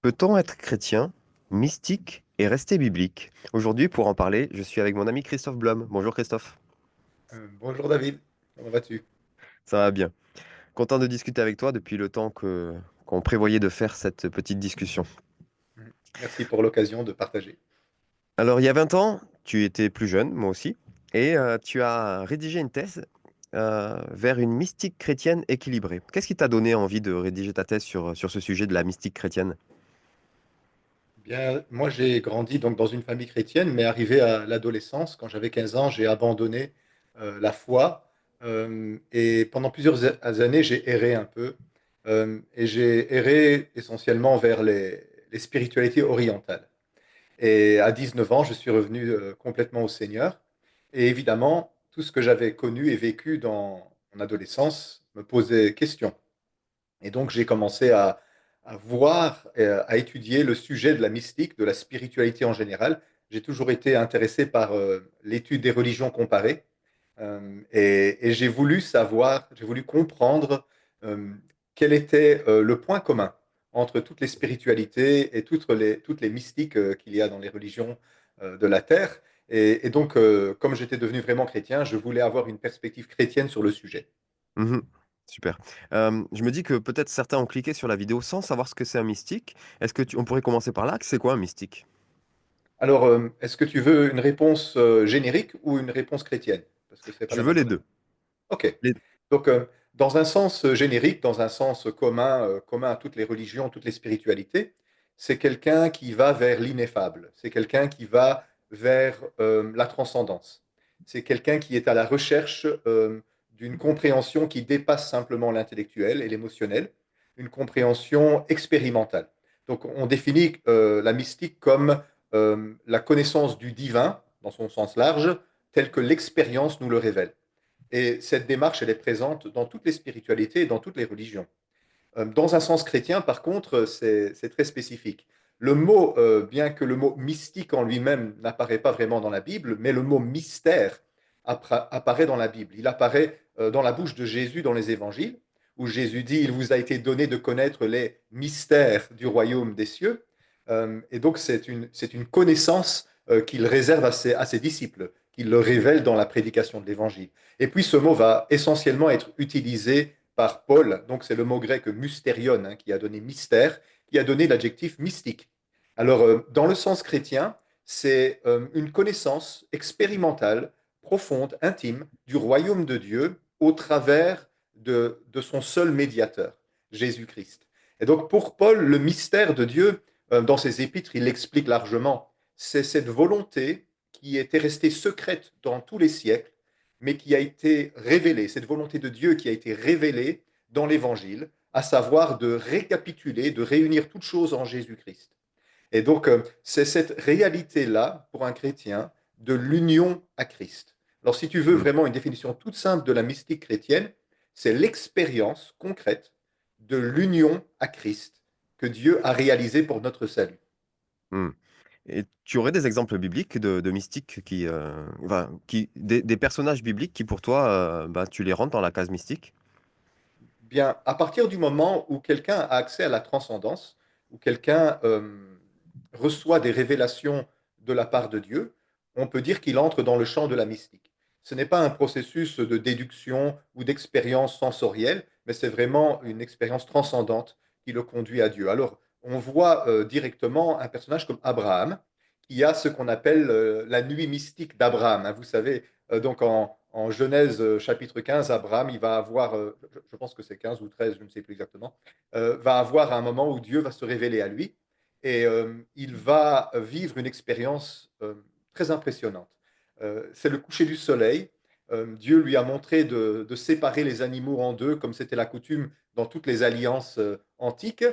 Peut-on être chrétien, mystique et rester biblique? Aujourd'hui, pour en parler, je suis avec mon ami Christophe Blum. Bonjour Christophe. Bonjour David, comment vas-tu? Ça va bien. Content de discuter avec toi depuis le temps qu'on prévoyait de faire cette petite discussion. Merci pour l'occasion de partager. Alors, il y a 20 ans, tu étais plus jeune, moi aussi, et tu as rédigé une thèse vers une mystique chrétienne équilibrée. Qu'est-ce qui t'a donné envie de rédiger ta thèse sur ce sujet de la mystique chrétienne? Bien, moi j'ai grandi donc dans une famille chrétienne, mais arrivé à l'adolescence, quand j'avais 15 ans, j'ai abandonné la foi et pendant plusieurs années j'ai erré un peu et j'ai erré essentiellement vers les spiritualités orientales. Et à 19 ans, je suis revenu complètement au Seigneur et évidemment, tout ce que j'avais connu et vécu dans mon adolescence me posait question. Et donc, j'ai commencé à voir, à étudier le sujet de la mystique, de la spiritualité en général. J'ai toujours été intéressé par l'étude des religions comparées. Et j'ai voulu savoir, j'ai voulu comprendre euh, quel était le point commun entre toutes les spiritualités et toutes les mystiques qu'il y a dans les religions de la Terre. Et donc, comme j'étais devenu vraiment chrétien, je voulais avoir une perspective chrétienne sur le sujet. Mhm. Super. Je me dis que peut-être certains ont cliqué sur la vidéo sans savoir ce que c'est un mystique. On pourrait commencer par là. C'est quoi un mystique? Alors, est-ce que tu veux une réponse générique ou une réponse chrétienne? Parce que ce n'est pas Je la veux même les chose. deux. OK. Les- Donc, dans un sens générique, dans un sens commun, commun à toutes les religions, toutes les spiritualités, c'est quelqu'un qui va vers l'ineffable. C'est quelqu'un qui va vers la transcendance. C'est quelqu'un qui est à la recherche d'une compréhension qui dépasse simplement l'intellectuel et l'émotionnel, une compréhension expérimentale. Donc, on définit la mystique comme la connaissance du divin, dans son sens large, tel que l'expérience nous le révèle. Et cette démarche, elle est présente dans toutes les spiritualités et dans toutes les religions. Dans un sens chrétien, par contre, c'est très spécifique. Le mot, bien que le mot mystique en lui-même n'apparaît pas vraiment dans la Bible, mais le mot mystère apparaît dans la Bible. Il apparaît dans la bouche de Jésus dans les évangiles, où Jésus dit, il vous a été donné de connaître les mystères du royaume des cieux. Et donc c'est une connaissance qu'il réserve à ses disciples, qu'il le révèle dans la prédication de l'évangile. Et puis ce mot va essentiellement être utilisé par Paul, donc c'est le mot grec mystérion hein, qui a donné mystère, qui a donné l'adjectif mystique. Alors, dans le sens chrétien, c'est une connaissance expérimentale, profonde, intime du royaume de Dieu au travers de son seul médiateur, Jésus-Christ. Et donc, pour Paul, le mystère de Dieu, dans ses épîtres, il l'explique largement. C'est cette volonté qui était restée secrète dans tous les siècles, mais qui a été révélée, cette volonté de Dieu qui a été révélée dans l'Évangile, à savoir de récapituler, de réunir toutes choses en Jésus-Christ. Et donc, c'est cette réalité-là, pour un chrétien, de l'union à Christ. Alors, si tu veux Hmm. vraiment une définition toute simple de la mystique chrétienne, c'est l'expérience concrète de l'union à Christ que Dieu a réalisée pour notre salut. Hmm. Et tu aurais des exemples bibliques de mystiques des personnages bibliques qui pour toi, tu les rentres dans la case mystique? Bien, à partir du moment où quelqu'un a accès à la transcendance, où quelqu'un reçoit des révélations de la part de Dieu, on peut dire qu'il entre dans le champ de la mystique. Ce n'est pas un processus de déduction ou d'expérience sensorielle, mais c'est vraiment une expérience transcendante qui le conduit à Dieu. Alors, on voit directement un personnage comme Abraham, qui a ce qu'on appelle la nuit mystique d'Abraham, hein. Vous savez, donc en Genèse chapitre 15, Abraham, il va avoir, je pense que c'est 15 ou 13, je ne sais plus exactement, va avoir un moment où Dieu va se révéler à lui et il va vivre une expérience très impressionnante. C'est le coucher du soleil. Dieu lui a montré de séparer les animaux en deux, comme c'était la coutume dans toutes les alliances antiques.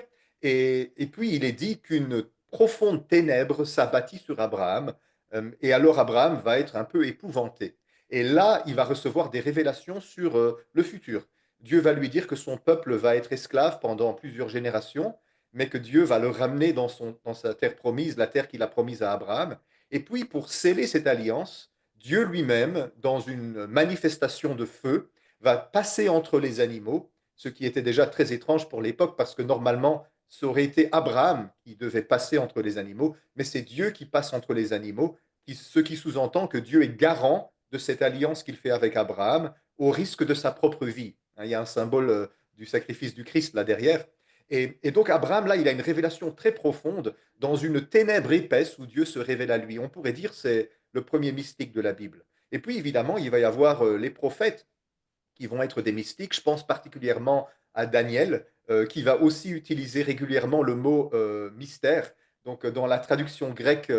Et puis il est dit qu'une profonde ténèbre s'abattit sur Abraham. Et alors Abraham va être un peu épouvanté. Et là, il va recevoir des révélations sur le futur. Dieu va lui dire que son peuple va être esclave pendant plusieurs générations, mais que Dieu va le ramener dans sa terre promise, la terre qu'il a promise à Abraham. Et puis, pour sceller cette alliance, Dieu lui-même, dans une manifestation de feu, va passer entre les animaux, ce qui était déjà très étrange pour l'époque, parce que normalement, ça aurait été Abraham qui devait passer entre les animaux, mais c'est Dieu qui passe entre les animaux, ce qui sous-entend que Dieu est garant de cette alliance qu'il fait avec Abraham au risque de sa propre vie. Hein, il y a un symbole du sacrifice du Christ là derrière. Et donc Abraham, là, il a une révélation très profonde dans une ténèbre épaisse où Dieu se révèle à lui. On pourrait dire c'est le premier mystique de la Bible. Et puis évidemment, il va y avoir les prophètes qui vont être des mystiques. Je pense particulièrement à Daniel, qui va aussi utiliser régulièrement le mot mystère. Donc, dans la traduction grecque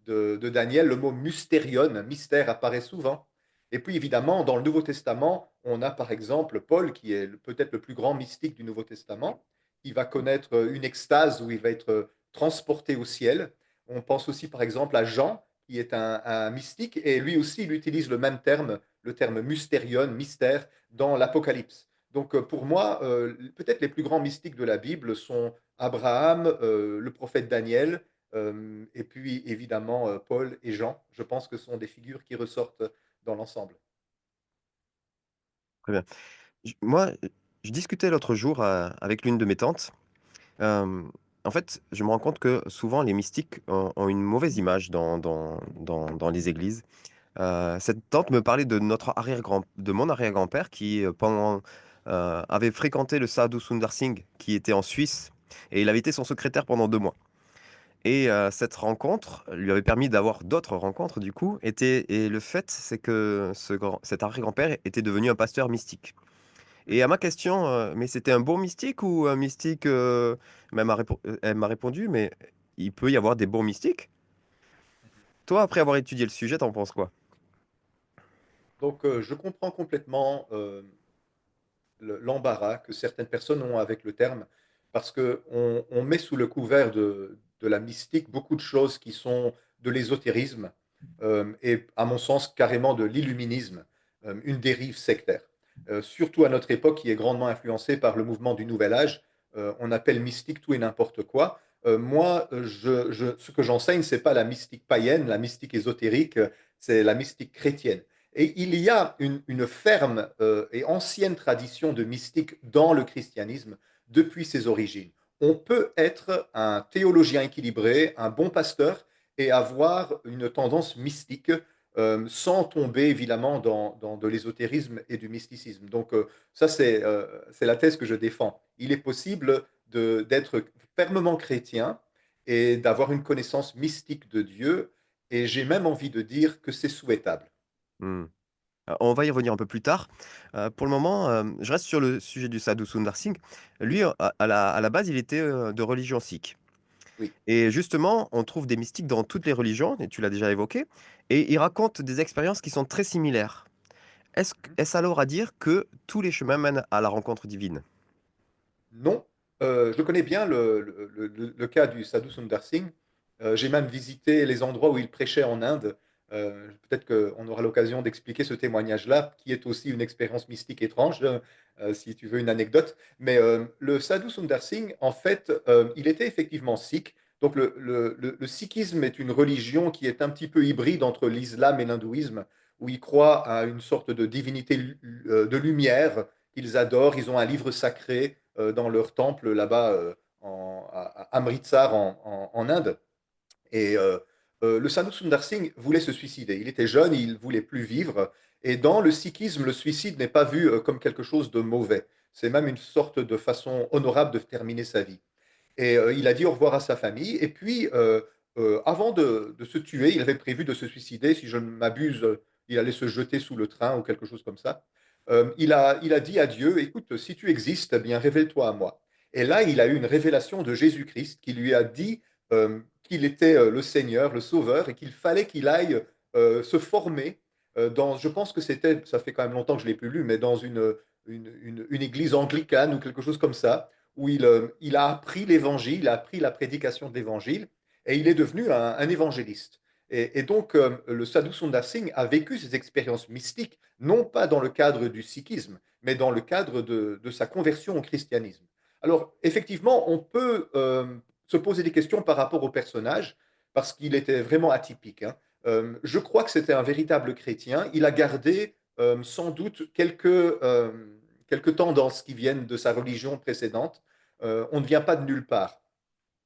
de Daniel, le mot mystérion, mystère, apparaît souvent. Et puis, évidemment, dans le Nouveau Testament, on a par exemple Paul, qui est peut-être le plus grand mystique du Nouveau Testament, qui va connaître une extase où il va être transporté au ciel. On pense aussi par exemple à Jean, qui est un mystique, et lui aussi, il utilise le terme mystérion, mystère, dans l'Apocalypse. Donc pour moi, peut-être les plus grands mystiques de la Bible sont Abraham, le prophète Daniel, et puis évidemment Paul et Jean. Je pense que ce sont des figures qui ressortent dans l'ensemble. Très bien. Moi, je discutais l'autre jour avec l'une de mes tantes. Euh, En fait, je me rends compte que souvent les mystiques ont une mauvaise image dans les églises. Cette tante me parlait de de mon arrière-grand-père qui, avait fréquenté le Sadhu Sundar Singh, qui était en Suisse, et il avait été son secrétaire pendant 2 mois. Et cette rencontre lui avait permis d'avoir d'autres rencontres, du coup, et le fait, c'est que cet arrière-grand-père était devenu un pasteur mystique. Et à ma question, mais c'était un bon mystique ou un mystique, elle m'a répondu, mais il peut y avoir des bons mystiques. Toi, après avoir étudié le sujet, t'en penses quoi? Donc je comprends complètement l'embarras que certaines personnes ont avec le terme, parce qu'on met sous le couvert de la mystique beaucoup de choses qui sont de l'ésotérisme et, à mon sens, carrément de l'illuminisme, une dérive sectaire. Surtout à notre époque, qui est grandement influencée par le mouvement du Nouvel Âge, on appelle mystique tout et n'importe quoi. Moi, ce que j'enseigne, c'est pas la mystique païenne, la mystique ésotérique, c'est la mystique chrétienne. Et il y a une ferme et ancienne tradition de mystique dans le christianisme depuis ses origines. On peut être un théologien équilibré, un bon pasteur et avoir une tendance mystique sans tomber évidemment dans de l'ésotérisme et du mysticisme. Donc ça, c'est la thèse que je défends. Il est possible d'être fermement chrétien et d'avoir une connaissance mystique de Dieu, et j'ai même envie de dire que c'est souhaitable. Hmm. On va y revenir un peu plus tard. Pour le moment, je reste sur le sujet du Sadhu Sundar Singh. Lui, à la base, il était de religion sikh. Oui. Et justement, on trouve des mystiques dans toutes les religions, et tu l'as déjà évoqué, et il raconte des expériences qui sont très similaires. Est-ce alors à dire que tous les chemins mènent à la rencontre divine? Non, je connais bien le cas du Sadhu Sundar Singh. J'ai même visité les endroits où il prêchait en Inde. Peut-être qu'on aura l'occasion d'expliquer ce témoignage-là, qui est aussi une expérience mystique étrange, si tu veux une anecdote. Mais le Sadhu Sundar Singh, en fait, il était effectivement sikh. Donc le sikhisme est une religion qui est un petit peu hybride entre l'islam et l'hindouisme, où ils croient à une sorte de divinité de lumière qu'ils adorent. Ils ont un livre sacré dans leur temple là-bas à Amritsar en Inde. Et le Sadhu Sundar Singh voulait se suicider. Il était jeune, il voulait plus vivre. Et dans le sikhisme, le suicide n'est pas vu comme quelque chose de mauvais. C'est même une sorte de façon honorable de terminer sa vie. Et il a dit au revoir à sa famille. Et puis, avant de se tuer, il avait prévu de se suicider. Si je ne m'abuse, il allait se jeter sous le train ou quelque chose comme ça. Il a dit à Dieu, écoute, si tu existes, eh bien révèle-toi à moi. Et là, il a eu une révélation de Jésus-Christ qui lui a dit qu'il était le Seigneur, le Sauveur, et qu'il fallait qu'il aille se former dans, je pense que c'était, ça fait quand même longtemps que je ne l'ai plus lu, mais dans une église anglicane ou quelque chose comme ça, où il a appris l'évangile, il a appris la prédication de l'évangile, et il est devenu un évangéliste. Et donc, le Sadhu Sundar Singh a vécu ces expériences mystiques, non pas dans le cadre du sikhisme, mais dans le cadre de sa conversion au christianisme. Alors, effectivement, on peut se poser des questions par rapport au personnage, parce qu'il était vraiment atypique. Hein. Je crois que c'était un véritable chrétien. Il a gardé sans doute quelques tendances qui viennent de sa religion précédente. On ne vient pas de nulle part.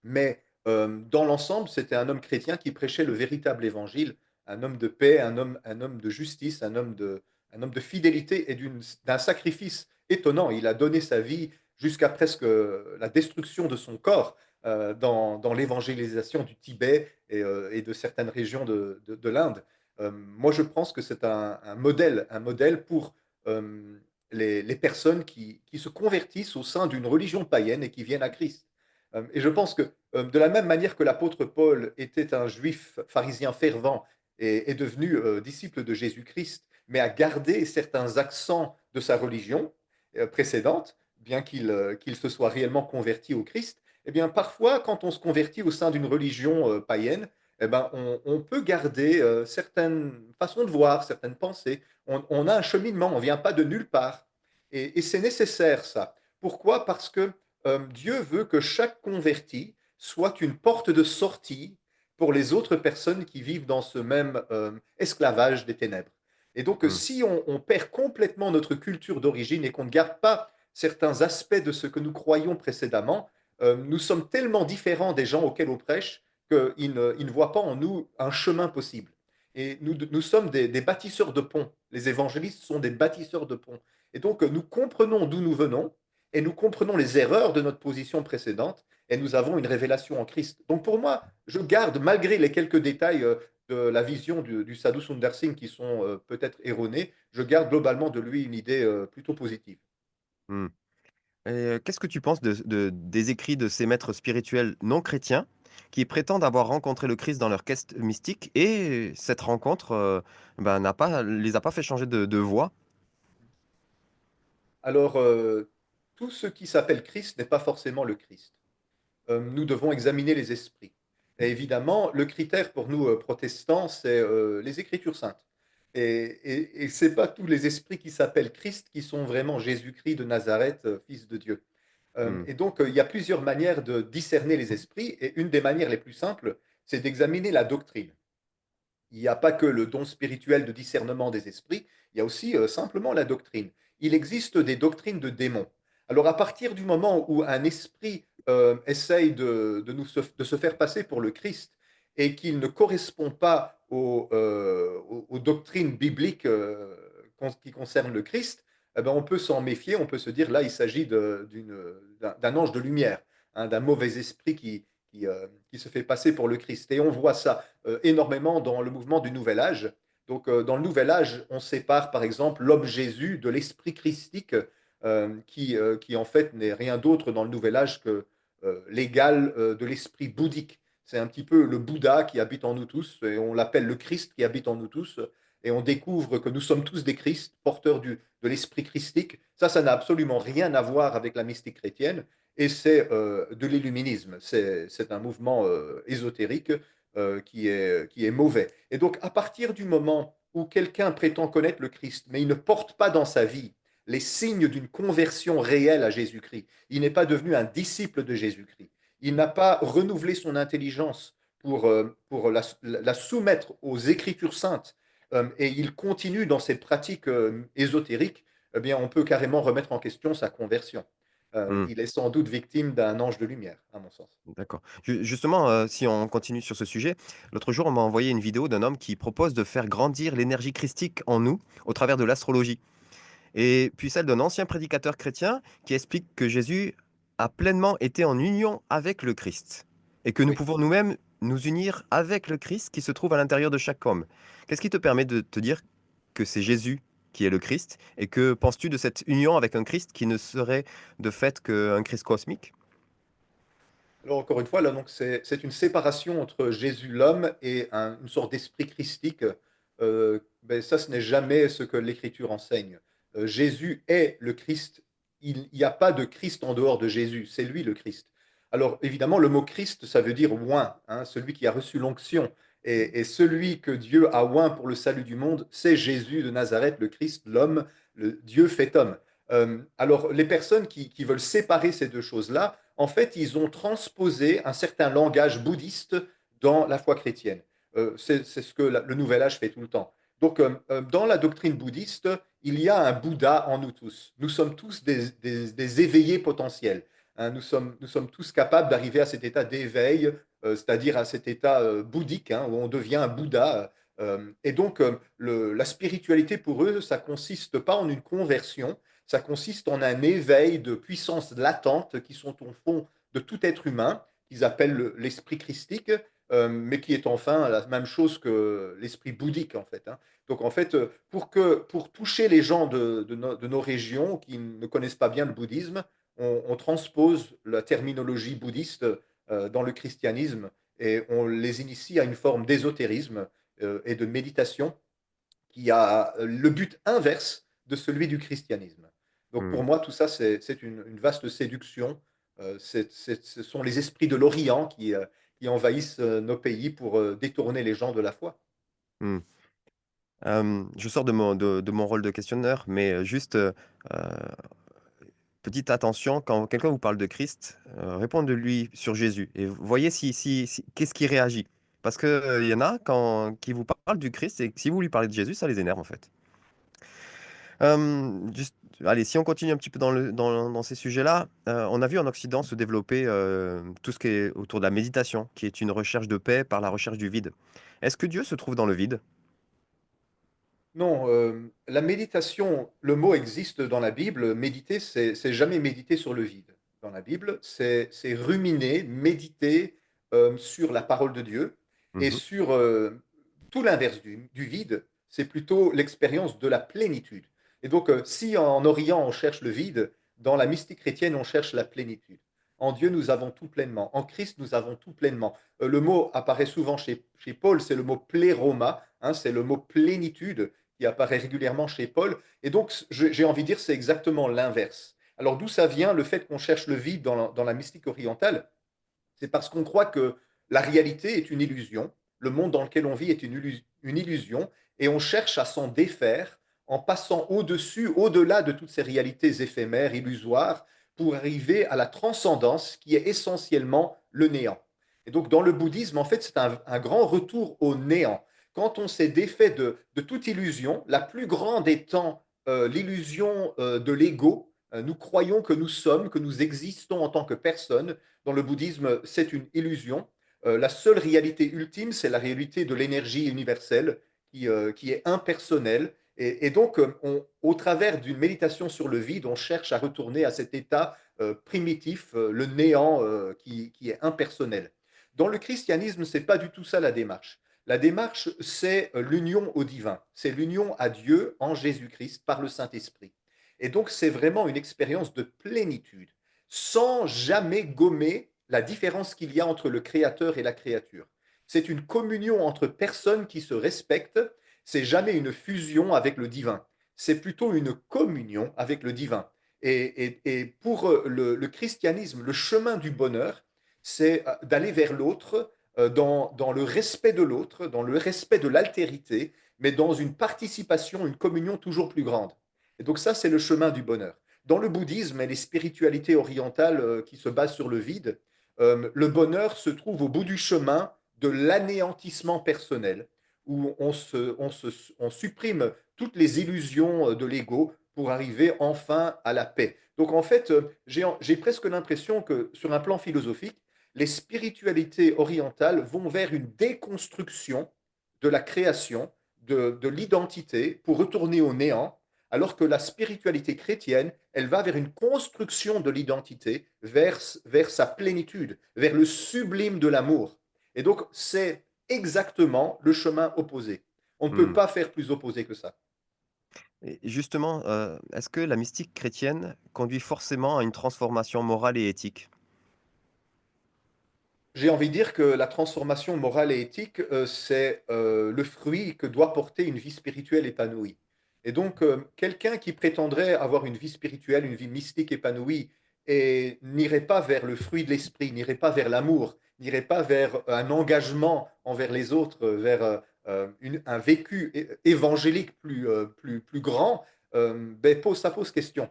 Mais dans l'ensemble, c'était un homme chrétien qui prêchait le véritable évangile, un homme de paix, un homme de justice, un homme de fidélité et d'un sacrifice étonnant. Il a donné sa vie jusqu'à presque la destruction de son corps dans l'évangélisation du Tibet et de certaines régions de l'Inde. Moi, je pense que c'est un modèle pour les personnes qui se convertissent au sein d'une religion païenne et qui viennent à Christ. Et je pense que de la même manière que l'apôtre Paul était un juif pharisien fervent et est devenu disciple de Jésus-Christ, mais a gardé certains accents de sa religion précédente, bien qu'il se soit réellement converti au Christ, eh bien parfois, quand on se convertit au sein d'une religion païenne, eh ben, on peut garder certaines façons de voir, certaines pensées. On a un cheminement, on ne vient pas de nulle part. Et c'est nécessaire ça. Pourquoi? Parce que Dieu veut que chaque converti soit une porte de sortie pour les autres personnes qui vivent dans ce même esclavage des ténèbres. Et donc, Mmh. si on perd complètement notre culture d'origine et qu'on ne garde pas certains aspects de ce que nous croyons précédemment, nous sommes tellement différents des gens auxquels on prêche qu'ils ne voient pas en nous un chemin possible. Et nous sommes des bâtisseurs de ponts. Les évangélistes sont des bâtisseurs de ponts. Et donc, nous comprenons d'où nous venons, et nous comprenons les erreurs de notre position précédente et nous avons une révélation en Christ. Donc pour moi, je garde, malgré les quelques détails de la vision du Sadhu Sundar Singh qui sont peut-être erronés, je garde globalement de lui une idée plutôt positive. Mmh. Et qu'est-ce que tu penses des écrits de ces maîtres spirituels non chrétiens qui prétendent avoir rencontré le Christ dans leur quête mystique et cette rencontre les a pas fait changer de voie? Alors, tout ce qui s'appelle Christ n'est pas forcément le Christ. Nous devons examiner les esprits. Et évidemment, le critère pour nous protestants, c'est les Écritures saintes. Et ce n'est pas tous les esprits qui s'appellent Christ qui sont vraiment Jésus-Christ de Nazareth, fils de Dieu. Mmh. Et donc, il y a plusieurs manières de discerner les esprits, et une des manières les plus simples, c'est d'examiner la doctrine. Il n'y a pas que le don spirituel de discernement des esprits, il y a aussi simplement la doctrine. Il existe des doctrines de démons. Alors à partir du moment où un esprit essaye de se faire passer pour le Christ et qu'il ne correspond pas aux doctrines bibliques qui concernent le Christ, eh ben, on peut s'en méfier, on peut se dire là il s'agit d'un ange de lumière, hein, d'un mauvais esprit qui se fait passer pour le Christ. Et on voit ça énormément dans le mouvement du Nouvel Âge. Donc, dans le Nouvel Âge, on sépare par exemple l'homme Jésus de l'esprit christique, qui en fait n'est rien d'autre dans le Nouvel Âge que l'égal de l'esprit bouddhique. C'est un petit peu le Bouddha qui habite en nous tous, et on l'appelle le Christ qui habite en nous tous, et on découvre que nous sommes tous des Christ, porteurs de l'esprit christique. Ça n'a absolument rien à voir avec la mystique chrétienne, et c'est de l'illuminisme. C'est un mouvement ésotérique qui est mauvais. Et donc, à partir du moment où quelqu'un prétend connaître le Christ, mais il ne porte pas dans sa vie les signes d'une conversion réelle à Jésus-Christ, il n'est pas devenu un disciple de Jésus-Christ, il n'a pas renouvelé son intelligence pour la soumettre aux Écritures saintes, et il continue dans ses pratiques ésotériques, eh bien, on peut carrément remettre en question sa conversion. Mmh. Il est sans doute victime d'un ange de lumière, à mon sens. D'accord. Justement, si on continue sur ce sujet, l'autre jour, on m'a envoyé une vidéo d'un homme qui propose de faire grandir l'énergie christique en nous au travers de l'astrologie. Et puis celle d'un ancien prédicateur chrétien qui explique que Jésus a pleinement été en union avec le Christ et que nous Oui. pouvons nous-mêmes nous unir avec le Christ qui se trouve à l'intérieur de chaque homme. Qu'est-ce qui te permet de te dire que c'est Jésus qui est le Christ? Et que penses-tu de cette union avec un Christ qui ne serait de fait qu'un Christ cosmique? Alors encore une fois, là, donc c'est une séparation entre Jésus l'homme et une sorte d'esprit christique. Ben, ça, ce n'est jamais ce que l'Écriture enseigne. Jésus est le Christ. Il n'y a pas de Christ en dehors de Jésus. C'est lui le Christ. Alors évidemment, le mot Christ, ça veut dire oint, hein, celui qui a reçu l'onction. Et celui que Dieu a oint pour le salut du monde, c'est Jésus de Nazareth, le Christ, l'homme, le Dieu fait homme. Alors les personnes qui veulent séparer ces deux choses-là, en fait, ils ont transposé un certain langage bouddhiste dans la foi chrétienne. C'est ce que le Nouvel Âge fait tout le temps. Donc, dans la doctrine bouddhiste, il y a un Bouddha en nous tous. Nous sommes tous des éveillés potentiels. hein. Nous sommes tous capables d'arriver à cet état d'éveil, c'est-à-dire à cet état bouddhique, hein, où on devient un Bouddha. Et donc, la spiritualité pour eux, ça consiste pas en une conversion, ça consiste en un éveil de puissances latentes qui sont au fond de tout être humain, qu'ils appellent l'esprit christique, mais qui est enfin la même chose que l'esprit bouddhique, en fait, hein. Donc, en fait, pour toucher les gens de nos régions qui ne connaissent pas bien le bouddhisme, on transpose la terminologie bouddhiste dans le christianisme et on les initie à une forme d'ésotérisme et de méditation qui a le but inverse de celui du christianisme. Donc pour Mmh. moi, tout ça, c'est une vaste séduction. Ce sont les esprits de l'Orient qui envahissent nos pays pour détourner les gens de la foi. Mmh. Je sors de mon rôle de questionneur, mais juste, petite attention, quand quelqu'un vous parle de Christ, répondez-lui sur Jésus et voyez si qu'est-ce qui réagit? Parce que, il y en a quand qui vous parlent du Christ et que si vous lui parlez de Jésus, ça les énerve, en fait. Juste allez, si on continue un petit peu dans ces sujets-là, on a vu en Occident se développer, tout ce qui est autour de la méditation, qui est une recherche de paix par la recherche du vide. Est-ce que Dieu se trouve dans le vide? Non, la méditation, le mot existe dans la Bible. Méditer, c'est jamais méditer sur le vide. Dans la Bible, c'est ruminer, méditer, sur la parole de Dieu et Mmh. sur, tout l'inverse du vide, c'est plutôt l'expérience de la plénitude. Et donc, si en Orient on cherche le vide, dans la mystique chrétienne on cherche la plénitude. En Dieu nous avons tout pleinement, en Christ nous avons tout pleinement. Le mot apparaît souvent chez Paul, c'est le mot pléroma, hein, c'est le mot plénitude qui apparaît régulièrement chez Paul. Et donc, j'ai envie de dire, c'est exactement l'inverse. Alors, d'où ça vient le fait qu'on cherche le vide dans la mystique orientale? C'est parce qu'on croit que la réalité est une illusion, le monde dans lequel on vit est une illusion, et on cherche à s'en défaire en passant au-dessus, au-delà de toutes ces réalités éphémères, illusoires, pour arriver à la transcendance qui est essentiellement le néant. Et donc dans le bouddhisme, en fait, c'est un grand retour au néant. Quand on s'est défait de toute illusion, la plus grande étant l'illusion de l'ego, nous croyons que nous sommes, que nous existons en tant que personne, dans le bouddhisme, c'est une illusion. La seule réalité ultime, c'est la réalité de l'énergie universelle qui est impersonnelle. Et donc, au travers d'une méditation sur le vide, on cherche à retourner à cet état primitif, le néant qui est impersonnel. Dans le christianisme, ce n'est pas du tout ça la démarche. La démarche, c'est l'union au divin, c'est l'union à Dieu en Jésus-Christ par le Saint-Esprit. Et donc, c'est vraiment une expérience de plénitude sans jamais gommer la différence qu'il y a entre le créateur et la créature. C'est une communion entre personnes qui se respectent, c'est jamais une fusion avec le divin, c'est plutôt une communion avec le divin. Et pour le christianisme, le chemin du bonheur, c'est d'aller vers l'autre dans le respect de l'autre, dans le respect de l'altérité, mais dans une participation, une communion toujours plus grande. Et donc ça, c'est le chemin du bonheur. Dans le bouddhisme et les spiritualités orientales qui se basent sur le vide, le bonheur se trouve au bout du chemin de l'anéantissement personnel, où on supprime toutes les illusions de l'ego pour arriver enfin à la paix. Donc en fait, j'ai presque l'impression que sur un plan philosophique, les spiritualités orientales vont vers une déconstruction de la création, de l'identité, pour retourner au néant, alors que la spiritualité chrétienne, elle va vers une construction de l'identité, vers sa plénitude, vers le sublime de l'amour. Et donc, c'est exactement le chemin opposé. On ne peut Mmh. pas faire plus opposé que ça. Et justement, est-ce que la mystique chrétienne conduit forcément à une transformation morale et éthique? J'ai envie de dire que la transformation morale et éthique, c'est le fruit que doit porter une vie spirituelle épanouie. Et donc, quelqu'un qui prétendrait avoir une vie spirituelle, une vie mystique épanouie et n'irait pas vers le fruit de l'esprit, n'irait pas vers l'amour, n'irait pas vers un engagement envers les autres, vers un vécu évangélique plus grand, ben, ça pose question.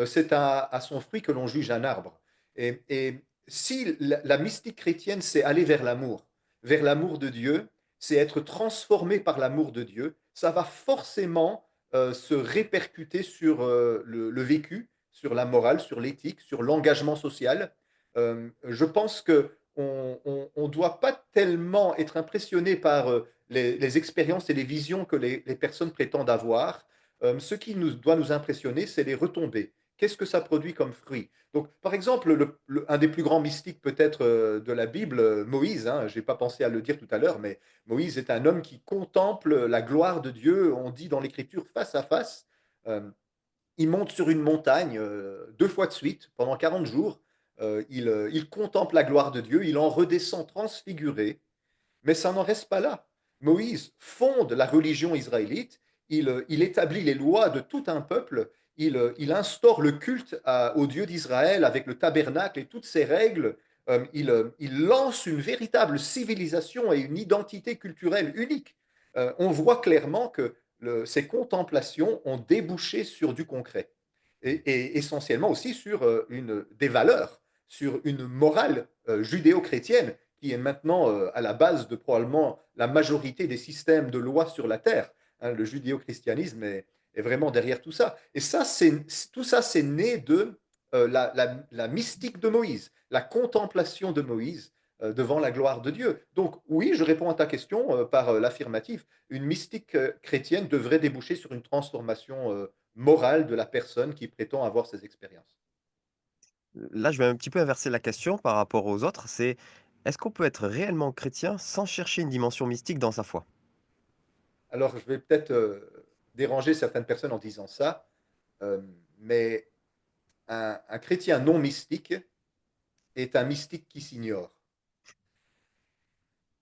C'est à son fruit que l'on juge un arbre. Et si la mystique chrétienne, c'est aller vers l'amour de Dieu, c'est être transformé par l'amour de Dieu, ça va forcément se répercuter sur le vécu, sur la morale, sur l'éthique, sur l'engagement social. Je pense que on doit pas tellement être impressionné par, les expériences et les visions que les personnes prétendent avoir. Ce qui doit nous impressionner, c'est les retombées. Qu'est-ce que ça produit comme fruit? Donc, par exemple, un des plus grands mystiques peut-être de la Bible, Moïse, hein, je n'ai pas pensé à le dire tout à l'heure, mais Moïse est un homme qui contemple la gloire de Dieu, on dit dans l'Écriture, face à face. Euh, il monte sur une montagne 2 fois de suite, pendant 40 jours. Il contemple la gloire de Dieu, il en redescend transfiguré, mais ça n'en reste pas là. Moïse fonde la religion israélite, il établit les lois de tout un peuple, il instaure le culte au Dieu d'Israël avec le tabernacle et toutes ses règles. Il lance une véritable civilisation et une identité culturelle unique. On voit clairement que ces contemplations ont débouché sur du concret et essentiellement aussi sur des valeurs, sur une morale judéo-chrétienne qui est maintenant à la base de probablement la majorité des systèmes de loi sur la terre. Hein, le judéo-christianisme est vraiment derrière tout ça. Et ça, tout ça, c'est né de la mystique de Moïse, la contemplation de Moïse devant la gloire de Dieu. Donc oui, je réponds à ta question par l'affirmative. Une mystique chrétienne devrait déboucher sur une transformation morale de la personne qui prétend avoir ces expériences. Là, je vais un petit peu inverser la question par rapport aux autres. C'est est-ce qu'on peut être réellement chrétien sans chercher une dimension mystique dans sa foi? Alors, je vais peut-être déranger certaines personnes en disant ça, euh, mais un chrétien non mystique est un mystique qui s'ignore.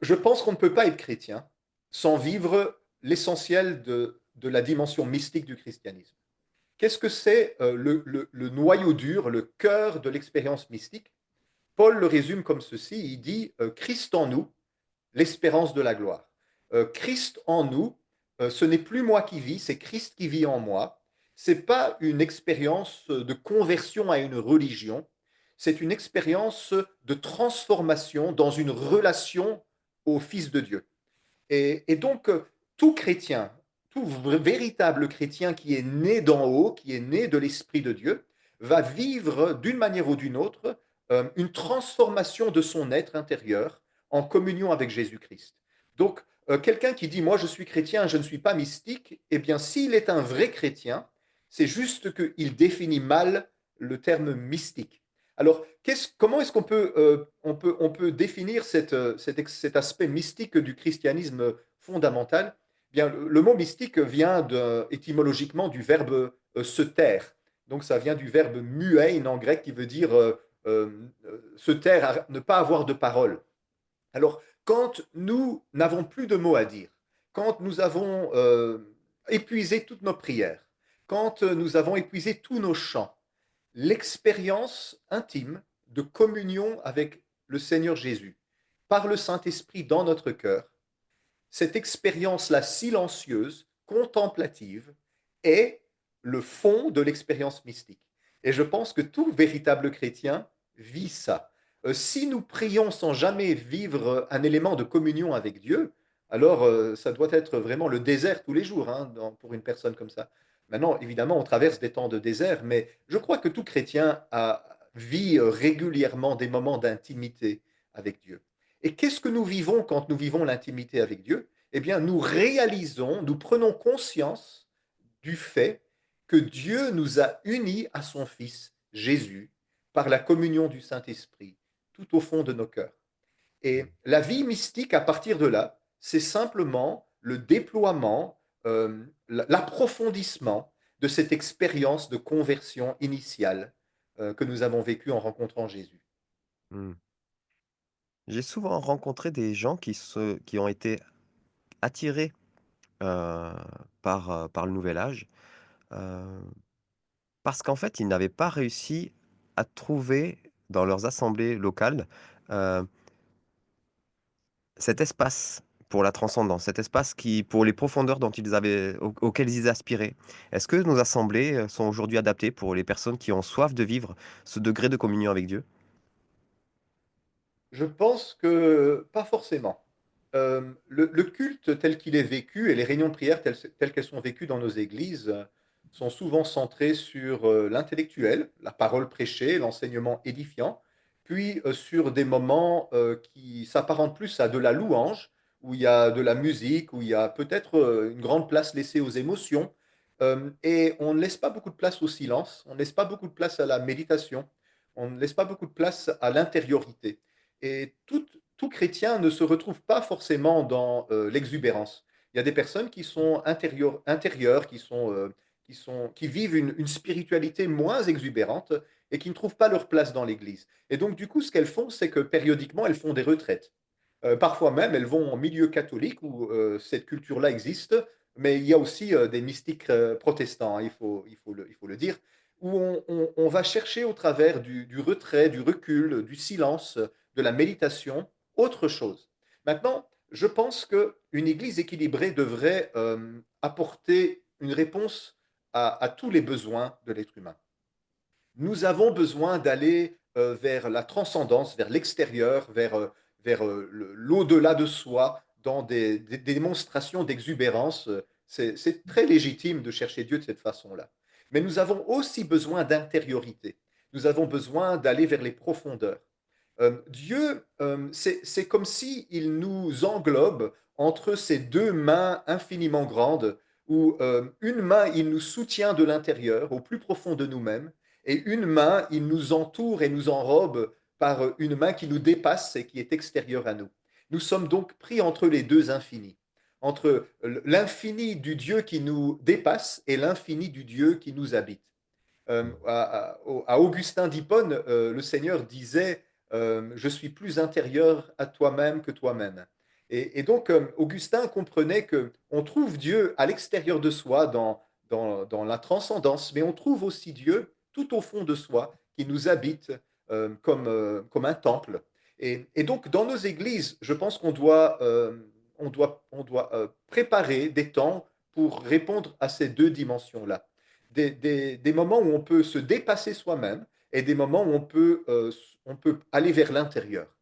Je pense qu'on ne peut pas être chrétien sans vivre l'essentiel de la dimension mystique du christianisme. Qu'est-ce que c'est le noyau dur, le cœur de l'expérience mystique? Paul le résume comme ceci, il dit Christ en nous, l'espérance de la gloire. Christ en nous, ce n'est plus moi qui vis, c'est Christ qui vit en moi. Ce n'est pas une expérience de conversion à une religion, c'est une expérience de transformation dans une relation au Fils de Dieu. Et donc, tout chrétien, tout véritable chrétien qui est né d'en haut, qui est né de l'Esprit de Dieu, va vivre d'une manière ou d'une autre une transformation de son être intérieur en communion avec Jésus-Christ. Donc, quelqu'un qui dit, moi je suis chrétien, je ne suis pas mystique, eh bien, s'il est un vrai chrétien, c'est juste qu'il définit mal le terme mystique. Alors, comment est-ce qu'on peut, on peut définir cet aspect mystique du christianisme fondamental? Bien, le mot mystique vient étymologiquement du verbe se taire. Donc, ça vient du verbe muein en grec qui veut dire se taire, ne pas avoir de parole. Alors, quand nous n'avons plus de mots à dire, quand nous avons épuisé toutes nos prières, quand nous avons épuisé tous nos chants, l'expérience intime de communion avec le Seigneur Jésus par le Saint-Esprit dans notre cœur, cette expérience-là silencieuse, contemplative, est le fond de l'expérience mystique. Et je pense que tout véritable chrétien vit ça. Si nous prions sans jamais vivre un élément de communion avec Dieu, alors ça doit être vraiment le désert tous les jours hein, pour une personne comme ça. Maintenant, évidemment, on traverse des temps de désert, mais je crois que tout chrétien vit régulièrement des moments d'intimité avec Dieu. Et qu'est-ce que nous vivons quand nous vivons l'intimité avec Dieu? Eh bien, nous réalisons, nous prenons conscience du fait que Dieu nous a unis à son Fils, Jésus, par la communion du Saint-Esprit, tout au fond de nos cœurs. Et la vie mystique, à partir de là, c'est simplement le déploiement, l'approfondissement de cette expérience de conversion initiale que nous avons vécue en rencontrant Jésus. Hmm. J'ai souvent rencontré des gens qui ont été attirés euh, par le nouvel âge euh, parce qu'en fait, ils n'avaient pas réussi à trouver dans leurs assemblées locales euh, cet espace pour la transcendance, cet espace pour les profondeurs auxquelles ils aspiraient. Est-ce que nos assemblées sont aujourd'hui adaptées pour les personnes qui ont soif de vivre ce degré de communion avec Dieu? Je pense que pas forcément. Le culte tel qu'il est vécu et les réunions de prière telles qu'elles sont vécues dans nos églises sont souvent centrés sur l'intellectuel, la parole prêchée, l'enseignement édifiant, puis sur des moments qui s'apparentent plus à de la louange, où il y a de la musique, où il y a peut-être une grande place laissée aux émotions, et on ne laisse pas beaucoup de place au silence, on ne laisse pas beaucoup de place à la méditation, on ne laisse pas beaucoup de place à l'intériorité. Et tout chrétien ne se retrouve pas forcément dans l'exubérance. Il y a des personnes qui sont intérieures, qui vivent une spiritualité moins exubérante et qui ne trouvent pas leur place dans l'Église. Et donc, du coup, ce qu'elles font, c'est que périodiquement, elles font des retraites. Parfois même, elles vont en milieu catholique où cette culture-là existe, mais il y a aussi des mystiques protestants, hein, il faut le dire, où on va chercher au travers du retrait, du recul, du silence, de la méditation, autre chose. Maintenant, je pense qu'une Église équilibrée devrait apporter une réponse à tous les besoins de l'être humain. Nous avons besoin d'aller vers la transcendance, vers l'extérieur, vers l'au-delà de soi, dans des démonstrations d'exubérance. C'est très légitime de chercher Dieu de cette façon-là. Mais nous avons aussi besoin d'intériorité. Nous avons besoin d'aller vers les profondeurs. Dieu, c'est comme s'il nous englobe entre ces deux mains infiniment grandes, où une main, il nous soutient de l'intérieur, au plus profond de nous-mêmes, et une main, il nous entoure et nous enrobe par une main qui nous dépasse et qui est extérieure à nous. Nous sommes donc pris entre les deux infinis, entre l'infini du Dieu qui nous dépasse et l'infini du Dieu qui nous habite. À Augustin d'Hippone, le Seigneur disait je suis plus intérieur à toi-même que toi-même. Et donc, Augustin comprenait que on trouve Dieu à l'extérieur de soi, dans la transcendance, mais on trouve aussi Dieu tout au fond de soi, qui nous habite comme un temple. Et donc, dans nos églises, je pense qu'on doit préparer des temps pour répondre à ces deux dimensions-là. Des moments où on peut se dépasser soi-même et des moments où on peut aller vers l'intérieur.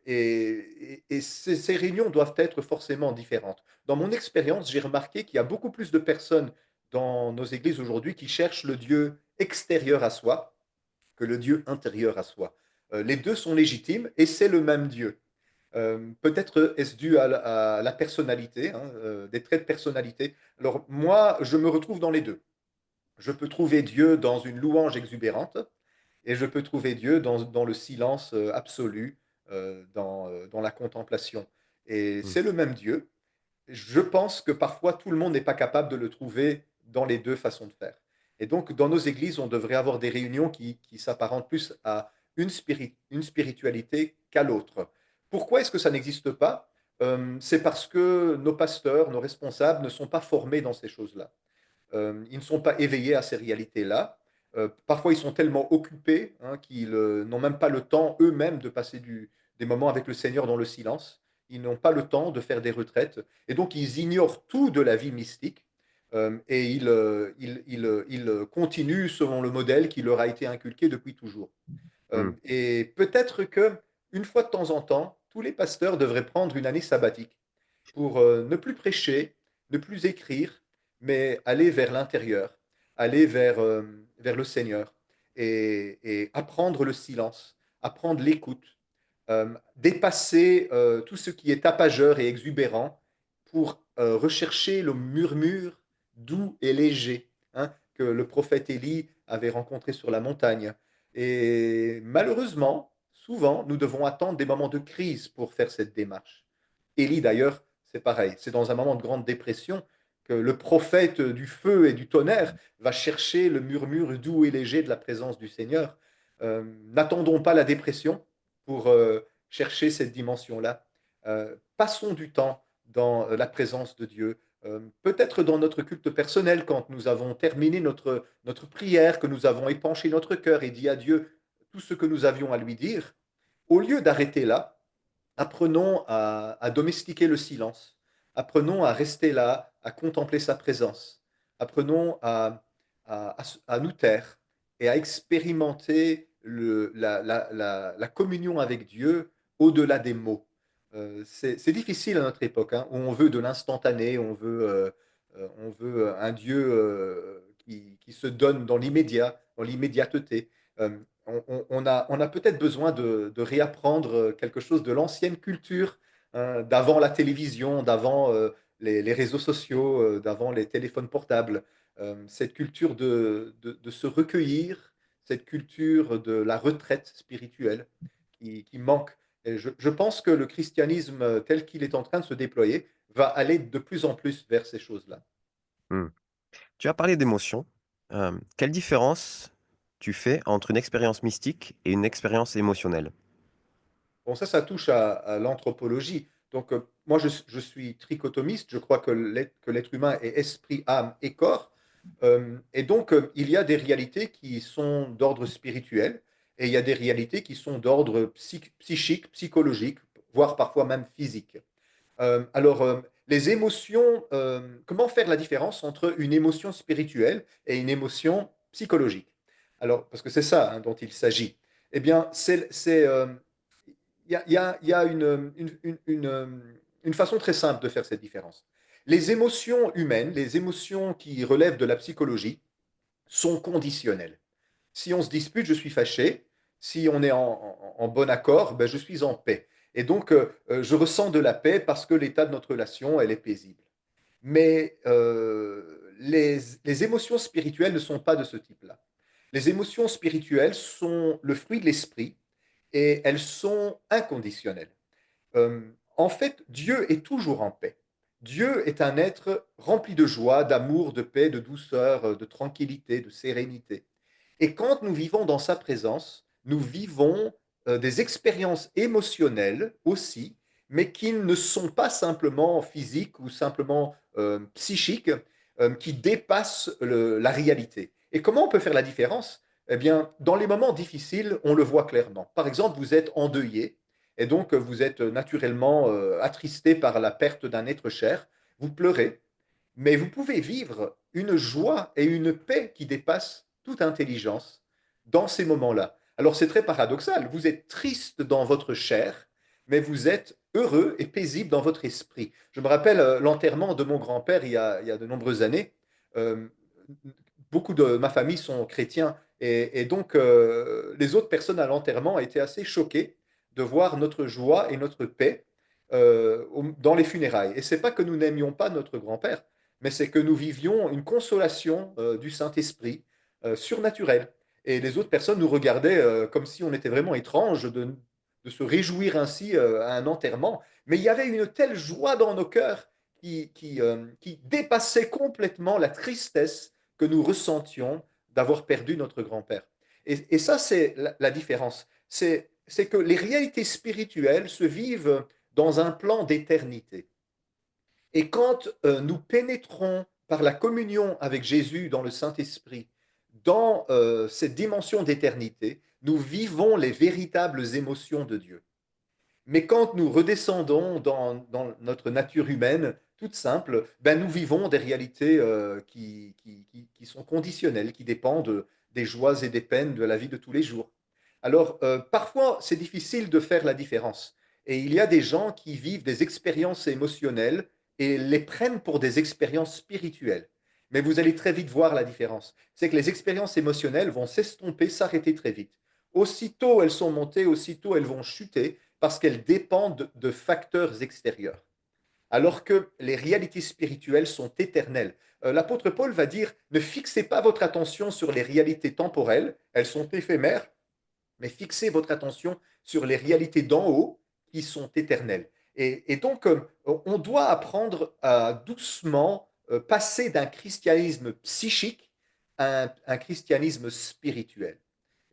Et ces réunions doivent être forcément différentes. Dans mon expérience, j'ai remarqué qu'il y a beaucoup plus de personnes dans nos églises aujourd'hui qui cherchent le Dieu extérieur à soi que le Dieu intérieur à soi. Les deux sont légitimes et c'est le même Dieu. Peut-être est-ce dû à la personnalité, hein, des traits de personnalité. Alors moi, je me retrouve dans les deux. Je peux trouver Dieu dans une louange exubérante et je peux trouver Dieu dans le silence absolu, dans la contemplation. Et Mmh. c'est le même Dieu. Je pense que parfois tout le monde n'est pas capable de le trouver dans les deux façons de faire. Et donc, dans nos églises, on devrait avoir des réunions qui s'apparentent plus à une spiritualité qu'à l'autre. Pourquoi est-ce que ça n'existe pas? C'est parce que nos pasteurs, nos responsables ne sont pas formés dans ces choses-là. Ils ne sont pas éveillés à ces réalités-là. Parfois, ils sont tellement occupés hein, qu'ils n'ont même pas le temps eux-mêmes de passer des moments avec le Seigneur dans le silence. Ils n'ont pas le temps de faire des retraites. Et donc, ils ignorent tout de la vie mystique. Et ils continuent selon le modèle qui leur a été inculqué depuis toujours. Mmh. Et peut-être que une fois de temps en temps, tous les pasteurs devraient prendre une année sabbatique pour ne plus prêcher, ne plus écrire, mais aller vers l'intérieur, aller vers le Seigneur et apprendre le silence, apprendre l'écoute, dépasser tout ce qui est tapageur et exubérant pour rechercher le murmure doux et léger hein, que le prophète Élie avait rencontré sur la montagne. Et malheureusement, souvent, nous devons attendre des moments de crise pour faire cette démarche. Élie, d'ailleurs, c'est pareil. C'est dans un moment de grande dépression que le prophète du feu et du tonnerre va chercher le murmure doux et léger de la présence du Seigneur. N'attendons pas la dépression pour chercher cette dimension-là. Passons du temps dans la présence de Dieu. Peut-être dans notre culte personnel, quand nous avons terminé notre prière, que nous avons épanché notre cœur et dit à Dieu tout ce que nous avions à lui dire, au lieu d'arrêter là, apprenons à domestiquer le silence. Apprenons à rester là, à contempler sa présence. Apprenons à nous taire et à expérimenter la communion avec Dieu au-delà des mots. C'est difficile à notre époque, hein, où on veut de l'instantané, on veut un Dieu qui se donne dans l'immédiat, dans l'immédiateté. On a peut-être besoin de réapprendre quelque chose de l'ancienne culture, hein, d'avant la télévision, d'avant les réseaux sociaux, d'avant les téléphones portables. Cette culture de se recueillir, cette culture de la retraite spirituelle qui manque. Et je pense que le christianisme tel qu'il est en train de se déployer va aller de plus en plus vers ces choses-là. Hmm. Tu as parlé d'émotion. Quelle différence tu fais entre une expérience mystique et une expérience émotionnelle? Bon, ça touche à l'anthropologie. Donc, moi, je suis trichotomiste. Je crois que l'être humain est esprit, âme et corps. Et donc, il y a des réalités qui sont d'ordre spirituel et il y a des réalités qui sont d'ordre psychique, psychologique, voire parfois même physique. Alors, les émotions, comment faire la différence entre une émotion spirituelle et une émotion psychologique? Alors, parce que c'est ça, hein, dont il s'agit. Eh bien, il y a une façon très simple de faire cette différence. Les émotions humaines, les émotions qui relèvent de la psychologie, sont conditionnelles. Si on se dispute, je suis fâché. Si on est en bon accord, ben, je suis en paix. Et donc, je ressens de la paix parce que l'état de notre relation, elle est paisible. Mais les émotions spirituelles ne sont pas de ce type-là. Les émotions spirituelles sont le fruit de l'esprit et elles sont inconditionnelles. En fait, Dieu est toujours en paix. Dieu est un être rempli de joie, d'amour, de paix, de douceur, de tranquillité, de sérénité. Et quand nous vivons dans sa présence, nous vivons des expériences émotionnelles aussi, mais qui ne sont pas simplement physiques ou simplement psychiques, qui dépassent la réalité. Et comment on peut faire la différence? Eh bien, dans les moments difficiles, on le voit clairement. Par exemple, vous êtes endeuillé, et donc vous êtes naturellement attristé par la perte d'un être cher, vous pleurez, mais vous pouvez vivre une joie et une paix qui dépassent toute intelligence dans ces moments-là. Alors c'est très paradoxal, vous êtes triste dans votre chair, mais vous êtes heureux et paisible dans votre esprit. Je me rappelle l'enterrement de mon grand-père il y a de nombreuses années. Euh, Beaucoup de ma famille sont chrétiens et donc les autres personnes à l'enterrement étaient assez choquées de voir notre joie et notre paix dans les funérailles. Et c'est pas que nous n'aimions pas notre grand-père, mais c'est que nous vivions une consolation du Saint-Esprit surnaturelle. Et les autres personnes nous regardaient comme si on était vraiment étrange de se réjouir ainsi à un enterrement. Mais il y avait une telle joie dans nos cœurs qui dépassait complètement la tristesse que nous ressentions d'avoir perdu notre grand-père. Et ça, c'est la différence. C'est que les réalités spirituelles se vivent dans un plan d'éternité. Et quand nous pénétrons par la communion avec Jésus dans le Saint-Esprit, dans cette dimension d'éternité, nous vivons les véritables émotions de Dieu. Mais quand nous redescendons dans notre nature humaine, toute simple, ben nous vivons des réalités qui sont conditionnelles, qui dépendent des joies et des peines de la vie de tous les jours. Alors, parfois, c'est difficile de faire la différence. Et il y a des gens qui vivent des expériences émotionnelles et les prennent pour des expériences spirituelles. Mais vous allez très vite voir la différence. C'est que les expériences émotionnelles vont s'estomper, s'arrêter très vite. Aussitôt elles sont montées, aussitôt elles vont chuter parce qu'elles dépendent de facteurs extérieurs. Alors que les réalités spirituelles sont éternelles. L'apôtre Paul va dire, ne fixez pas votre attention sur les réalités temporelles, elles sont éphémères, mais fixez votre attention sur les réalités d'en haut qui sont éternelles. Et donc, on doit apprendre à doucement passer d'un christianisme psychique à un christianisme spirituel.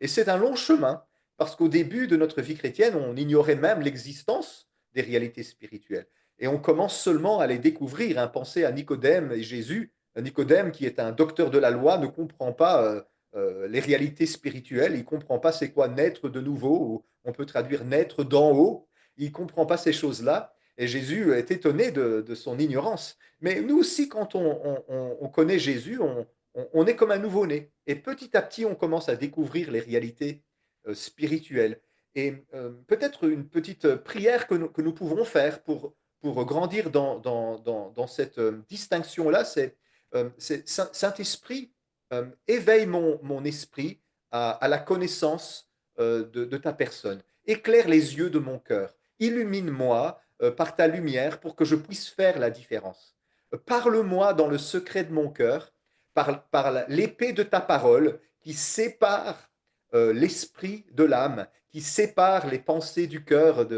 Et c'est un long chemin, parce qu'au début de notre vie chrétienne, on ignorait même l'existence des réalités spirituelles. Et on commence seulement à les découvrir. Hein. Pensez à Nicodème et Jésus. Nicodème, qui est un docteur de la loi, ne comprend pas les réalités spirituelles. Il ne comprend pas c'est quoi naître de nouveau, ou on peut traduire naître d'en haut. Il ne comprend pas ces choses-là. Et Jésus est étonné de son ignorance. Mais nous aussi, quand on connaît Jésus, on est comme un nouveau-né. Et petit à petit, on commence à découvrir les réalités spirituelles. Et peut-être une petite prière que nous pouvons faire pour grandir dans cette distinction-là, c'est Saint-Esprit, éveille mon esprit à la connaissance de ta personne. Éclaire les yeux de mon cœur. Illumine-moi par ta lumière pour que je puisse faire la différence. Parle-moi dans le secret de mon cœur, par l'épée de ta parole qui sépare l'esprit de l'âme, qui sépare les pensées du cœur,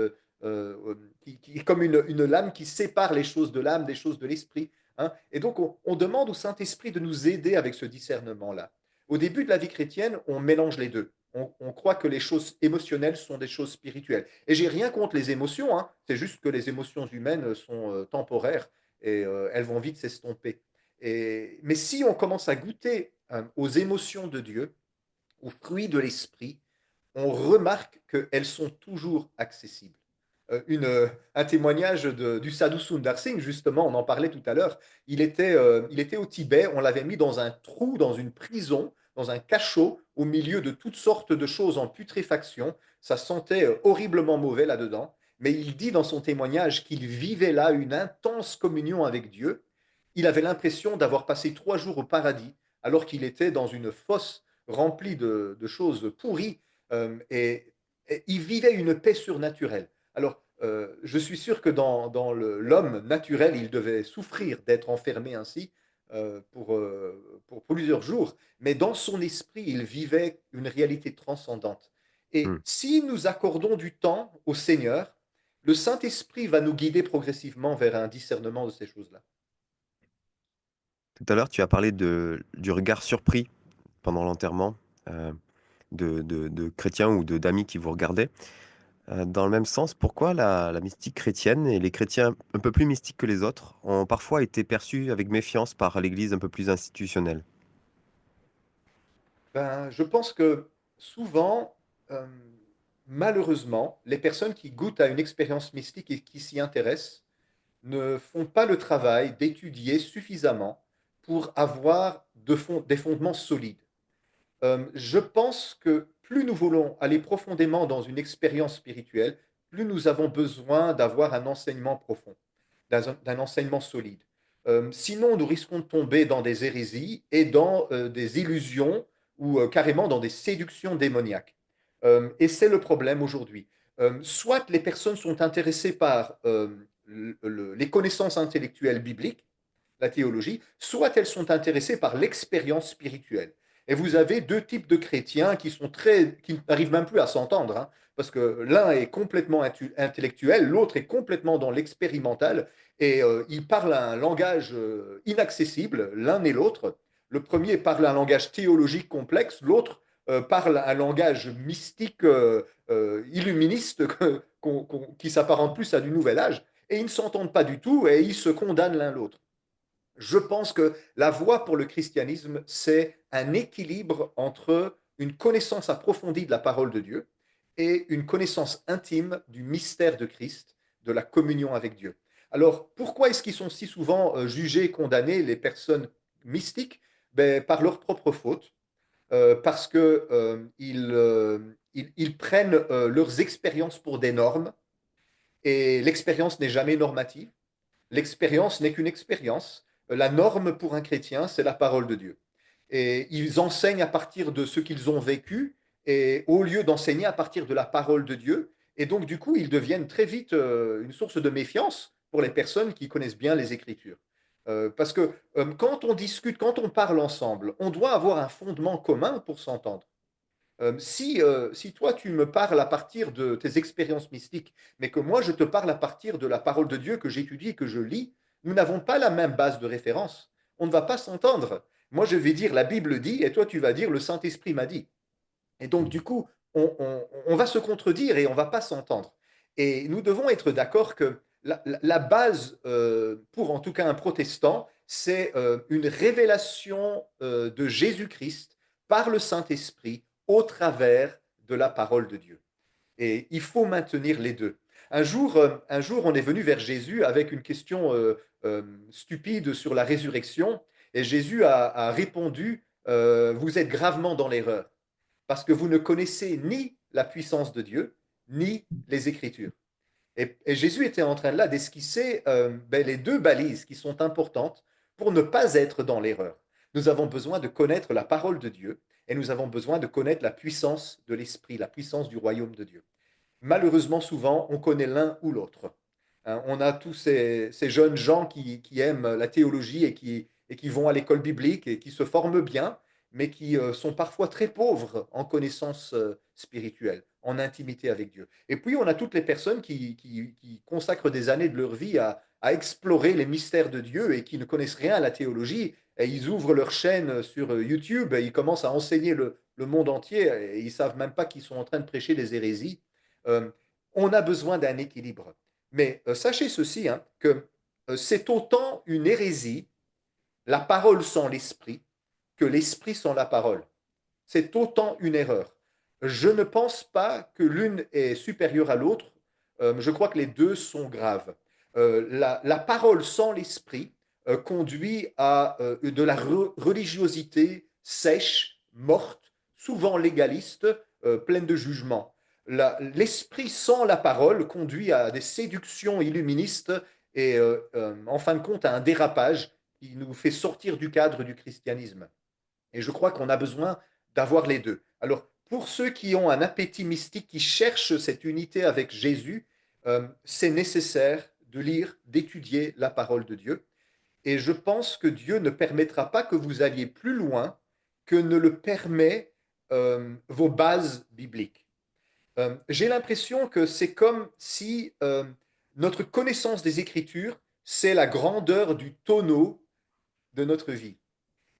qui est comme une lame qui sépare les choses de l'âme des choses de l'esprit. Hein. Et donc, on demande au Saint-Esprit de nous aider avec ce discernement-là. Au début de la vie chrétienne, on mélange les deux. On croit que les choses émotionnelles sont des choses spirituelles. Et j'ai rien contre les émotions, hein. C'est juste que les émotions humaines sont temporaires et elles vont vite s'estomper. Mais si on commence à goûter aux émotions de Dieu, aux fruits de l'esprit, on remarque qu'elles sont toujours accessibles. Un témoignage du Sadhu Sundar Singh, justement, on en parlait tout à l'heure. Il était au Tibet, on l'avait mis dans un trou, dans une prison, dans un cachot, au milieu de toutes sortes de choses en putréfaction. Ça sentait horriblement mauvais là-dedans. Mais il dit dans son témoignage qu'il vivait là une intense communion avec Dieu. Il avait l'impression d'avoir passé 3 jours au paradis, alors qu'il était dans une fosse remplie de choses pourries. Et il vivait une paix surnaturelle. Alors, je suis sûr que dans l'homme naturel, il devait souffrir d'être enfermé ainsi pour plusieurs jours, mais dans son esprit, il vivait une réalité transcendante. Et Hmm. si nous accordons du temps au Seigneur, le Saint-Esprit va nous guider progressivement vers un discernement de ces choses-là. Tout à l'heure, tu as parlé du regard surpris pendant l'enterrement euh, de chrétiens ou d'amis qui vous regardaient. Dans le même sens, pourquoi la mystique chrétienne et les chrétiens un peu plus mystiques que les autres ont parfois été perçus avec méfiance par l'Église un peu plus institutionnelle? Ben, je pense que souvent, malheureusement, les personnes qui goûtent à une expérience mystique et qui s'y intéressent ne font pas le travail d'étudier suffisamment pour avoir des fondements solides. Je pense que plus nous voulons aller profondément dans une expérience spirituelle, plus nous avons besoin d'avoir un enseignement profond, d'un enseignement solide. Sinon, nous risquons de tomber dans des hérésies et dans des illusions ou carrément dans des séductions démoniaques. Et c'est le problème aujourd'hui. Soit les personnes sont intéressées par les connaissances intellectuelles bibliques, la théologie, soit elles sont intéressées par l'expérience spirituelle. Et vous avez deux types de chrétiens qui n'arrivent même plus à s'entendre, hein, parce que l'un est complètement intellectuel, l'autre est complètement dans l'expérimental, et ils parlent un langage inaccessible, l'un et l'autre. Le premier parle un langage théologique complexe, l'autre parle un langage mystique, illuministe, qui s'apparente plus à du nouvel âge, et ils ne s'entendent pas du tout, et ils se condamnent l'un l'autre. Je pense que la voie pour le christianisme, c'est un équilibre entre une connaissance approfondie de la parole de Dieu et une connaissance intime du mystère de Christ, de la communion avec Dieu. Alors, pourquoi est-ce qu'ils sont si souvent jugés et condamnés, les personnes mystiques? Ben, par leur propre faute, parce qu'ils ils prennent leurs expériences pour des normes, et l'expérience n'est jamais normative. L'expérience n'est qu'une expérience. La norme pour un chrétien, c'est la parole de Dieu. Et ils enseignent à partir de ce qu'ils ont vécu, et au lieu d'enseigner à partir de la parole de Dieu. Et donc, du coup, ils deviennent très vite une source de méfiance pour les personnes qui connaissent bien les Écritures. Parce que quand on discute, quand on parle ensemble, on doit avoir un fondement commun pour s'entendre. Si toi, tu me parles à partir de tes expériences mystiques, mais que moi, je te parle à partir de la parole de Dieu que j'étudie et que je lis, nous n'avons pas la même base de référence. On ne va pas s'entendre. Moi, je vais dire la Bible dit, et toi, tu vas dire le Saint-Esprit m'a dit. Et donc, du coup, on va se contredire et on ne va pas s'entendre. Et nous devons être d'accord que la base, pour en tout cas un protestant, c'est une révélation de Jésus-Christ par le Saint-Esprit au travers de la parole de Dieu. Et il faut maintenir les deux. Un jour, on est venu vers Jésus avec une question stupide sur la résurrection, et Jésus a répondu, vous êtes gravement dans l'erreur parce que vous ne connaissez ni la puissance de Dieu, ni les Écritures. Et Jésus était en train là d'esquisser les deux balises qui sont importantes pour ne pas être dans l'erreur. Nous avons besoin de connaître la parole de Dieu et nous avons besoin de connaître la puissance de l'Esprit, la puissance du royaume de Dieu. Malheureusement, souvent, on connaît l'un ou l'autre. Hein, on a tous ces jeunes gens qui aiment la théologie et qui vont à l'école biblique et qui se forment bien, mais qui sont parfois très pauvres en connaissances spirituelles, en intimité avec Dieu. Et puis, on a toutes les personnes qui consacrent des années de leur vie à explorer les mystères de Dieu et qui ne connaissent rien à la théologie. Et ils ouvrent leur chaîne sur YouTube et ils commencent à enseigner le monde entier et ils ne savent même pas qu'ils sont en train de prêcher des hérésies. Euh, on a besoin d'un équilibre. Mais sachez ceci, hein, que c'est autant une hérésie, la parole sans l'esprit, que l'esprit sans la parole. C'est autant une erreur. Je ne pense pas que l'une est supérieure à l'autre. Je crois que les deux sont graves. La parole sans l'esprit conduit à de la religiosité sèche, morte, souvent légaliste, pleine de jugement. L'esprit sans la parole conduit à des séductions illuministes et en fin de compte à un dérapage qui nous fait sortir du cadre du christianisme. Et je crois qu'on a besoin d'avoir les deux. Alors, pour ceux qui ont un appétit mystique, qui cherchent cette unité avec Jésus, c'est nécessaire de lire, d'étudier la parole de Dieu. Et je pense que Dieu ne permettra pas que vous alliez plus loin que ne le permet vos bases bibliques. J'ai l'impression que c'est comme si notre connaissance des Écritures, c'est la grandeur du tonneau de notre vie.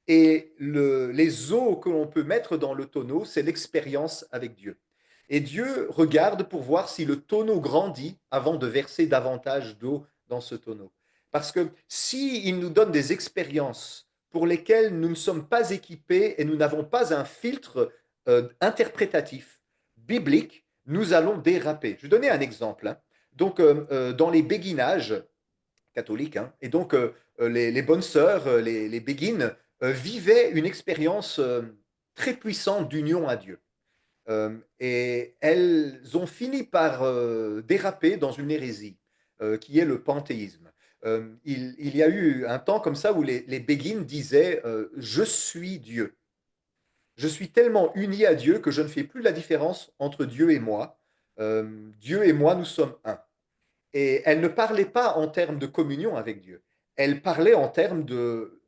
Et les eaux que l'on peut mettre dans le tonneau, c'est l'expérience avec Dieu. Et Dieu regarde pour voir si le tonneau grandit avant de verser davantage d'eau dans ce tonneau. Parce que s'il nous donne des expériences pour lesquelles nous ne sommes pas équipés et nous n'avons pas un filtre interprétatif, biblique, nous allons déraper. Je vais donner un exemple. Hein. Donc, dans les béguinages, catholiques. Hein. Et donc, les bonnes sœurs, les béguines, vivaient une expérience très puissante d'union à Dieu. Et elles ont fini par déraper dans une hérésie, qui est le panthéisme. Il y a eu un temps comme ça où les béguines disaient je suis Dieu. Je suis tellement uni à Dieu que je ne fais plus la différence entre Dieu et moi. Dieu et moi, nous sommes un. Et elles ne parlaient pas en termes de communion avec Dieu. Elles parlaient en termes de...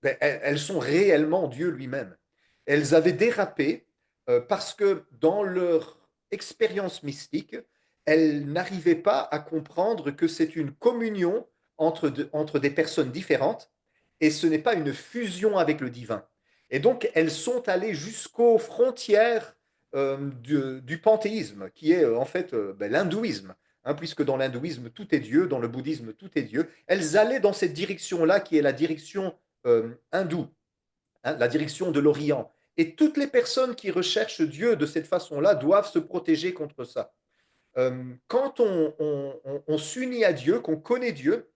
elles sont réellement Dieu lui-même. Elles avaient dérapé parce que dans leur expérience mystique, elles n'arrivaient pas à comprendre que c'est une communion entre des personnes différentes et ce n'est pas une fusion avec le divin. Et donc, elles sont allées jusqu'aux frontières du panthéisme, qui est en fait l'hindouisme. Hein, puisque dans l'hindouisme, tout est Dieu, dans le bouddhisme, tout est Dieu. Elles allaient dans cette direction-là, qui est la direction hindoue, hein, la direction de l'Orient. Et toutes les personnes qui recherchent Dieu de cette façon-là doivent se protéger contre ça. Quand on s'unit à Dieu, qu'on connaît Dieu,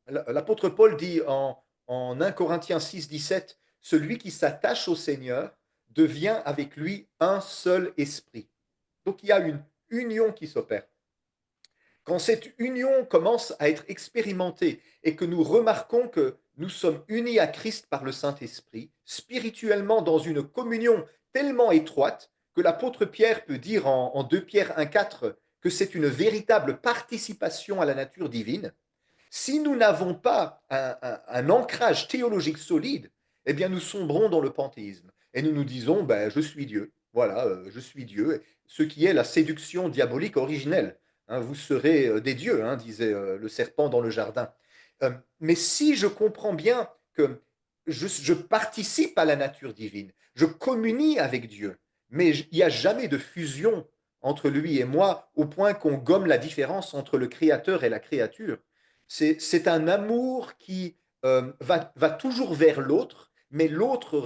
l'apôtre Paul dit en 1 Corinthiens 6, 17, celui qui s'attache au Seigneur devient avec lui un seul esprit. Donc il y a une union qui s'opère. Quand cette union commence à être expérimentée et que nous remarquons que nous sommes unis à Christ par le Saint-Esprit, spirituellement dans une communion tellement étroite que l'apôtre Pierre peut dire en 2 Pierre 1,4 que c'est une véritable participation à la nature divine, si nous n'avons pas un ancrage théologique solide, eh bien nous sombrons dans le panthéisme. Et nous nous disons, ben, je suis Dieu. Voilà, je suis Dieu. Ce qui est la séduction diabolique originelle. Hein, vous serez des dieux, hein, disait le serpent dans le jardin. Mais si je comprends bien que je participe à la nature divine, je communie avec Dieu, mais il n'y a jamais de fusion entre lui et moi au point qu'on gomme la différence entre le créateur et la créature. C'est un amour qui va toujours vers l'autre, mais l'autre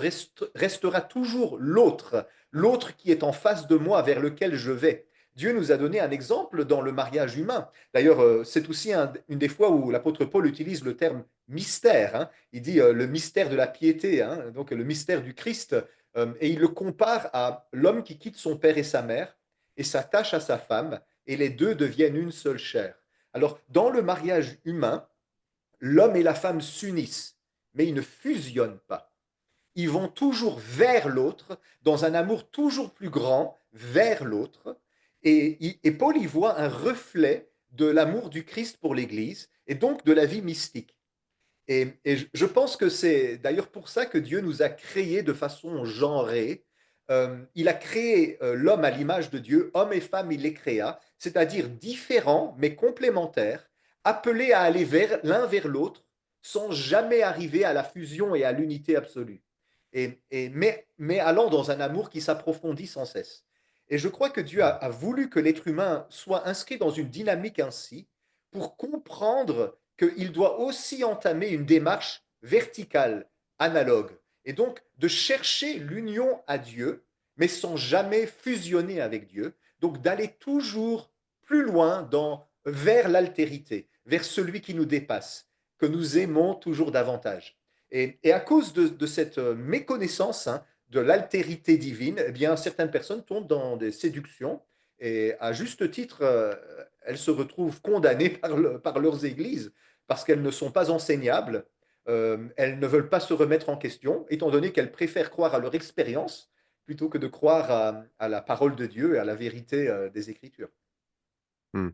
restera toujours l'autre, l'autre qui est en face de moi, vers lequel je vais. Dieu nous a donné un exemple dans le mariage humain. D'ailleurs, c'est aussi une des fois où l'apôtre Paul utilise le terme mystère. Hein. Il dit le mystère de la piété, hein, donc le mystère du Christ, et il le compare à l'homme qui quitte son père et sa mère et s'attache à sa femme, et les deux deviennent une seule chair. Alors, dans le mariage humain, l'homme et la femme s'unissent, mais ils ne fusionnent pas. ils vont toujours vers l'autre, dans un amour toujours plus grand vers l'autre. Et Paul y voit un reflet de l'amour du Christ pour l'Église et donc de la vie mystique. Et je pense que c'est d'ailleurs pour ça que Dieu nous a créés de façon genrée. Il a créé l'homme à l'image de Dieu, homme et femme, il les créa, c'est-à-dire différents mais complémentaires, appelés à aller vers l'un vers l'autre, sans jamais arriver à la fusion et à l'unité absolue. Mais allant dans un amour qui s'approfondit sans cesse. Et je crois que Dieu a voulu que l'être humain soit inscrit dans une dynamique ainsi pour comprendre qu'il doit aussi entamer une démarche verticale, analogue, et donc de chercher l'union à Dieu, mais sans jamais fusionner avec Dieu, donc d'aller toujours plus loin vers l'altérité, vers celui qui nous dépasse, que nous aimons toujours davantage. Et à cause de cette méconnaissance de l'altérité divine, eh bien, certaines personnes tombent dans des séductions et à juste titre, elles se retrouvent condamnées par leurs églises parce qu'elles ne sont pas enseignables, elles ne veulent pas se remettre en question, étant donné qu'elles préfèrent croire à leur expérience plutôt que de croire à la parole de Dieu et à la vérité des Écritures. Mmh.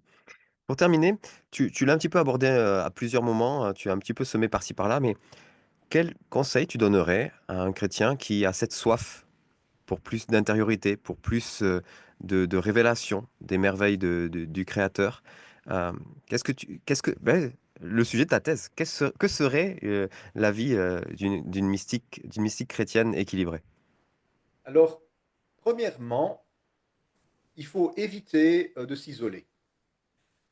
Pour terminer, tu l'as un petit peu abordé, à plusieurs moments, tu as un petit peu semé par-ci par-là, mais quel conseil tu donnerais à un chrétien qui a cette soif pour plus d'intériorité, pour plus, de révélation des merveilles du créateur? Qu'est-ce que le sujet de ta thèse, que serait, la vie, d'une mystique chrétienne équilibrée? Alors, premièrement, il faut éviter de s'isoler.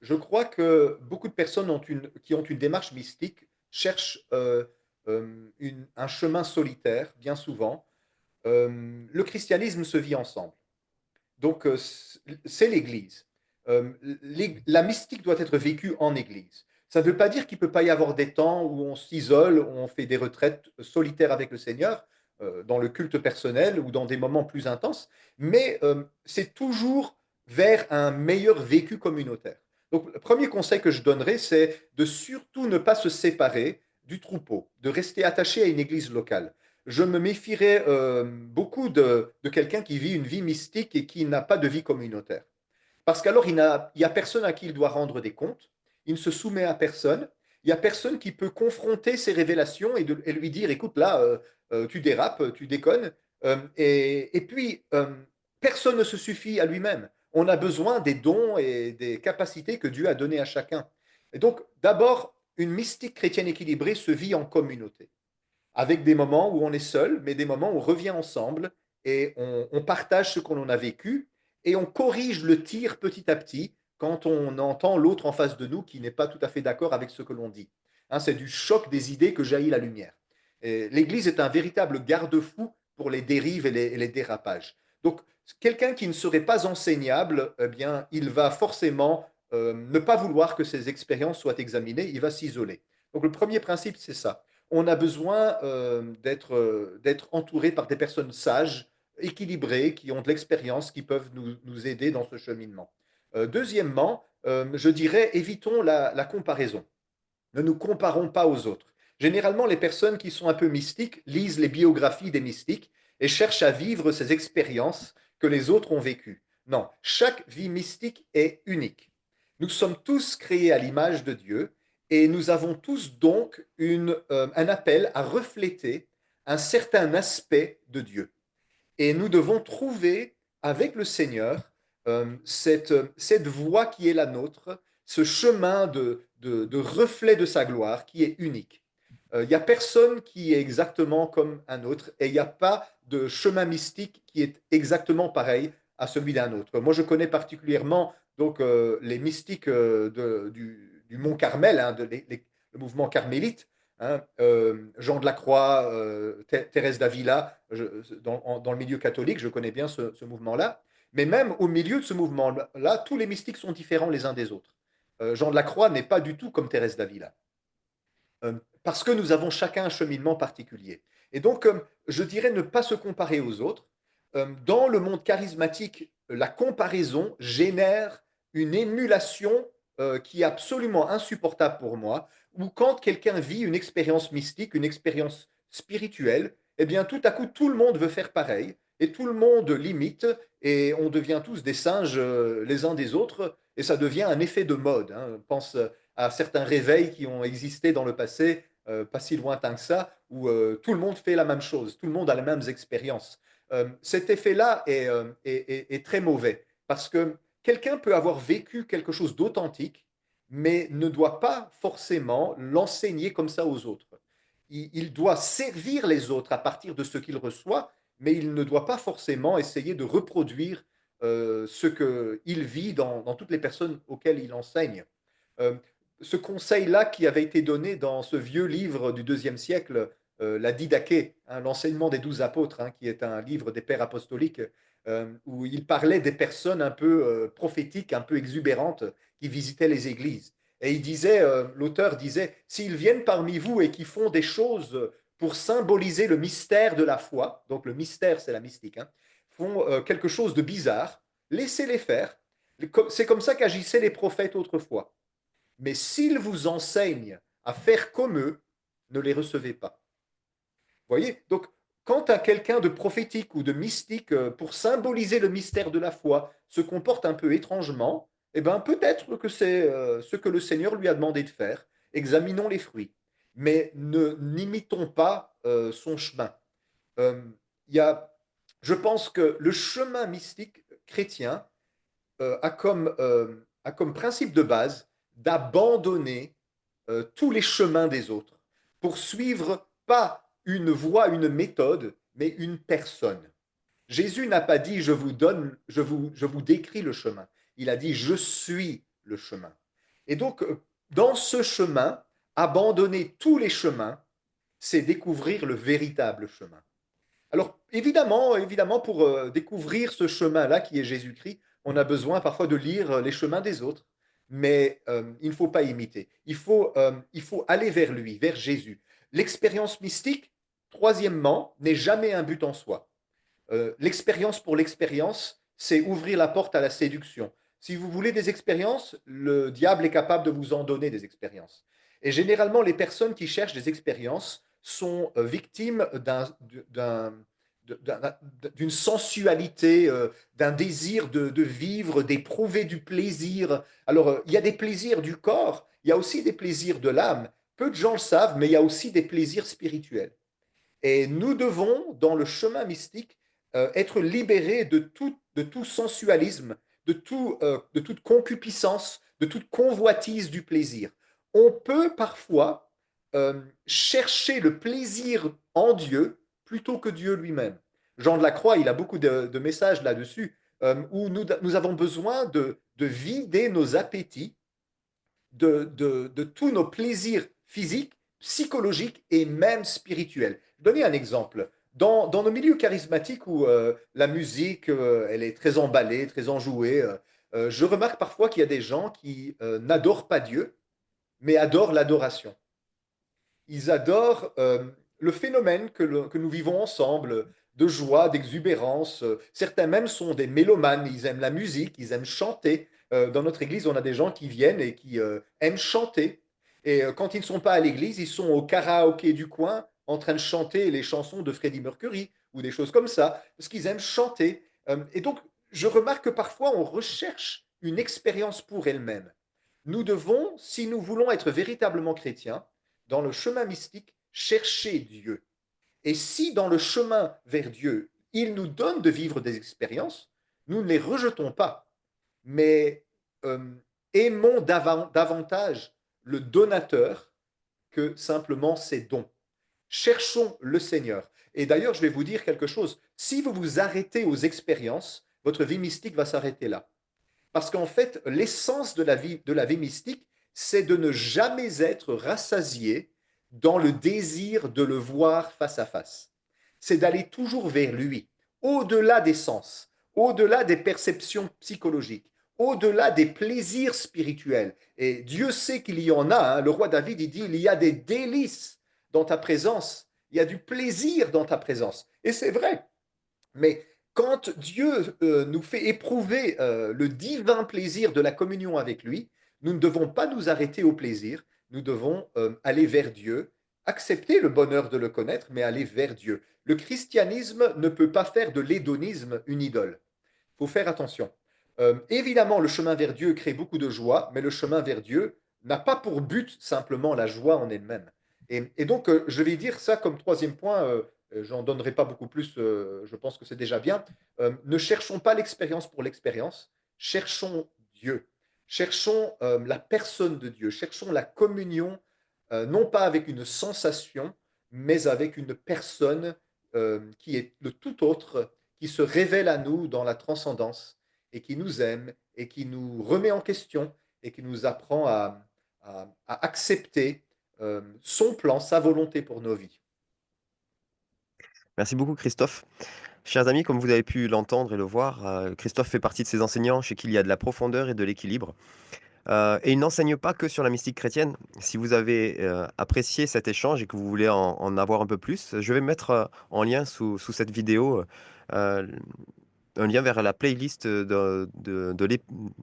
Je crois que beaucoup de personnes qui ont une démarche mystique cherchent un chemin solitaire, bien souvent. Le christianisme se vit ensemble. Donc, c'est l'Église. La mystique doit être vécue en Église. Ça ne veut pas dire qu'il ne peut pas y avoir des temps où on s'isole, où on fait des retraites solitaires avec le Seigneur, dans le culte personnel ou dans des moments plus intenses, mais c'est toujours vers un meilleur vécu communautaire. Donc, le premier conseil que je donnerais, c'est de surtout ne pas se séparer du troupeau, de rester attaché à une église locale. Je me méfierais beaucoup de quelqu'un qui vit une vie mystique et qui n'a pas de vie communautaire. Parce qu'alors, il y a personne à qui il doit rendre des comptes, il ne se soumet à personne, il y a personne qui peut confronter ses révélations et lui dire, écoute, là, tu dérapes, tu déconnes. Et puis, personne ne se suffit à lui-même. On a besoin des dons et des capacités que Dieu a données à chacun. Et donc, d'abord, une mystique chrétienne équilibrée se vit en communauté avec des moments où on est seul, mais des moments où on revient ensemble et on partage ce qu'on en a vécu et on corrige le tir petit à petit quand on entend l'autre en face de nous qui n'est pas tout à fait d'accord avec ce que l'on dit. Hein, c'est du choc des idées que jaillit la lumière. L'Église est un véritable garde-fou pour les dérives et les dérapages. Donc, quelqu'un qui ne serait pas enseignable, eh bien, il va forcément ne pas vouloir que ses expériences soient examinées, il va s'isoler. Donc, le premier principe, c'est ça. On a besoin d'être entouré par des personnes sages, équilibrées, qui ont de l'expérience, qui peuvent nous aider dans ce cheminement. Deuxièmement, je dirais, évitons la comparaison. Ne nous comparons pas aux autres. Généralement, les personnes qui sont un peu mystiques lisent les biographies des mystiques et cherchent à vivre ces expériences que les autres ont vécues. Non, chaque vie mystique est unique. Nous sommes tous créés à l'image de Dieu et nous avons tous donc un appel à refléter un certain aspect de Dieu. Et nous devons trouver avec le Seigneur cette voie qui est la nôtre, ce chemin de reflet de sa gloire qui est unique. Il n'y a personne qui est exactement comme un autre et il n'y a pas de chemin mystique qui est exactement pareil à celui d'un autre. Moi, je connais particulièrement donc, les mystiques du Mont Carmel, hein, le mouvement carmélite, hein, Jean de la Croix, Thérèse d'Avila, dans le milieu catholique, je connais bien ce mouvement-là. Mais même au milieu de ce mouvement-là, tous les mystiques sont différents les uns des autres. Jean de la Croix n'est pas du tout comme Thérèse d'Avila. Parce que nous avons chacun un cheminement particulier. Et donc, je dirais ne pas se comparer aux autres. Dans le monde charismatique, la comparaison génère une émulation qui est absolument insupportable pour moi, ou quand quelqu'un vit une expérience mystique, une expérience spirituelle, eh bien tout à coup tout le monde veut faire pareil et tout le monde l'imite et on devient tous des singes les uns des autres et ça devient un effet de mode, hein. On pense à certains réveils qui ont existé dans le passé, pas si lointain que ça, où tout le monde fait la même chose, tout le monde a les mêmes expériences. Cet effet-là est très mauvais parce que quelqu'un peut avoir vécu quelque chose d'authentique, mais ne doit pas forcément l'enseigner comme ça aux autres. Il doit servir les autres à partir de ce qu'il reçoit, mais il ne doit pas forcément essayer de reproduire ce qu'il vit dans toutes les personnes auxquelles il enseigne. Euh, Ce conseil-là qui avait été donné dans ce vieux livre du deuxième siècle, la Didaché, hein, l'enseignement des 12 apôtres, hein, qui est un livre des pères apostoliques, où il parlait des personnes un peu prophétiques, un peu exubérantes, qui visitaient les églises. Et il disait, l'auteur disait, s'ils viennent parmi vous et qui font des choses pour symboliser le mystère de la foi, donc le mystère c'est la mystique, hein, font quelque chose de bizarre, laissez-les faire. C'est comme ça qu'agissaient les prophètes autrefois. Mais s'ils vous enseignent à faire comme eux, ne les recevez pas. Vous voyez? Donc, quand à quelqu'un de prophétique ou de mystique, pour symboliser le mystère de la foi, se comporte un peu étrangement, eh ben, peut-être que c'est ce que le Seigneur lui a demandé de faire. Examinons les fruits. Mais ne n'imitons pas son chemin. Euh, il y a, je pense que le chemin mystique chrétien a comme principe de base d'abandonner tous les chemins des autres pour suivre pas une voie, une méthode, mais une personne. Jésus n'a pas dit je vous donne, je vous décris le chemin. Il a dit je suis le chemin. Et donc, dans ce chemin, abandonner tous les chemins, c'est découvrir le véritable chemin. Alors, évidemment, pour découvrir ce chemin-là qui est Jésus-Christ, on a besoin parfois de lire les chemins des autres, mais il ne faut pas imiter. Il faut aller vers lui, vers Jésus. L'expérience mystique, troisièmement, n'est jamais un but en soi. L'expérience pour l'expérience, c'est ouvrir la porte à la séduction. Si vous voulez des expériences, le diable est capable de vous en donner des expériences. Et généralement, les personnes qui cherchent des expériences sont victimes d'une sensualité, d'un désir de vivre, d'éprouver du plaisir. Alors, il y a des plaisirs du corps, il y a aussi des plaisirs de l'âme. Peu de gens le savent, mais il y a aussi des plaisirs spirituels. Et nous devons, dans le chemin mystique, être libérés de tout sensualisme, de toute concupiscence, de toute convoitise du plaisir. On peut parfois chercher le plaisir en Dieu plutôt que Dieu lui-même. Jean de la Croix, il a beaucoup de messages là-dessus, où nous avons besoin de vider nos appétits de tous nos plaisirs physiques, psychologiques et même spirituels. Je vais donner un exemple. Dans nos milieux charismatiques où la musique, elle est très emballée, très enjouée, je remarque parfois qu'il y a des gens qui n'adorent pas Dieu, mais adorent l'adoration. Ils adorent le phénomène que nous vivons ensemble, de joie, d'exubérance. Certains même sont des mélomanes, ils aiment la musique, ils aiment chanter. Dans notre église, on a des gens qui viennent et qui aiment chanter. Et quand ils ne sont pas à l'église, ils sont au karaoké du coin en train de chanter les chansons de Freddie Mercury ou des choses comme ça, parce qu'ils aiment chanter. Et donc, je remarque que parfois, on recherche une expérience pour elle-même. Nous devons, si nous voulons être véritablement chrétiens, dans le chemin mystique, chercher Dieu. Et si dans le chemin vers Dieu, il nous donne de vivre des expériences, nous ne les rejetons pas, mais euh, aimons davantage le donateur que simplement ses dons. Cherchons le Seigneur. Et d'ailleurs, je vais vous dire quelque chose. Si vous vous arrêtez aux expériences, votre vie mystique va s'arrêter là. Parce qu'en fait, l'essence de la vie mystique, c'est de ne jamais être rassasié dans le désir de le voir face à face. C'est d'aller toujours vers lui, au-delà des sens, au-delà des perceptions psychologiques, au-delà des plaisirs spirituels. Et Dieu sait qu'il y en a. Hein. Le roi David, il dit, il y a des délices dans ta présence, il y a du plaisir dans ta présence. Et c'est vrai. Mais quand Dieu nous fait éprouver le divin plaisir de la communion avec lui, nous ne devons pas nous arrêter au plaisir, nous devons aller vers Dieu accepter le bonheur de le connaître, mais aller vers Dieu. Le christianisme ne peut pas faire de l'hédonisme une idole. Il faut faire attention. Évidemment, le chemin vers Dieu crée beaucoup de joie, mais le chemin vers Dieu n'a pas pour but simplement la joie en elle-même. Et donc, je vais dire ça comme troisième point, j'en donnerai pas beaucoup plus, je pense que c'est déjà bien. Ne cherchons pas l'expérience pour l'expérience, cherchons Dieu. Cherchons la personne de Dieu, cherchons la communion, non pas avec une sensation, mais avec une personne qui est le tout autre, qui se révèle à nous dans la transcendance et qui nous aime et qui nous remet en question et qui nous apprend à accepter son plan, sa volonté pour nos vies. Merci beaucoup, Christophe. Chers amis, comme vous avez pu l'entendre et le voir, Christophe fait partie de ces enseignants chez qui il y a de la profondeur et de l'équilibre. Et il n'enseigne pas que sur la mystique chrétienne. Si vous avez apprécié cet échange et que vous voulez en avoir un peu plus, je vais mettre en lien sous cette vidéo euh, un lien vers la playlist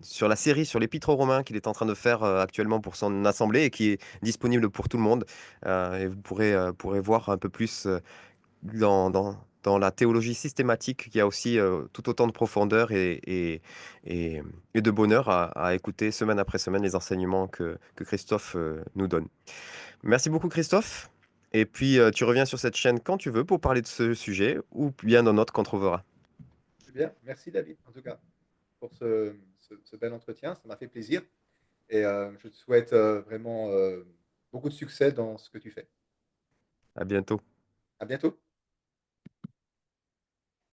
sur la série sur l'Épître aux Romains qu'il est en train de faire actuellement pour son assemblée et qui est disponible pour tout le monde. Et vous pourrez voir un peu plus dans la théologie systématique qu'il y a aussi tout autant de profondeur et, et de bonheur à écouter semaine après semaine les enseignements que Christophe nous donne. Merci beaucoup Christophe. Et puis tu reviens sur cette chaîne quand tu veux pour parler de ce sujet ou bien d'un autre qu'on trouvera. C'est bien. Merci David, en tout cas, pour ce bel entretien. Ça m'a fait plaisir et je te souhaite vraiment beaucoup de succès dans ce que tu fais. À bientôt. À bientôt.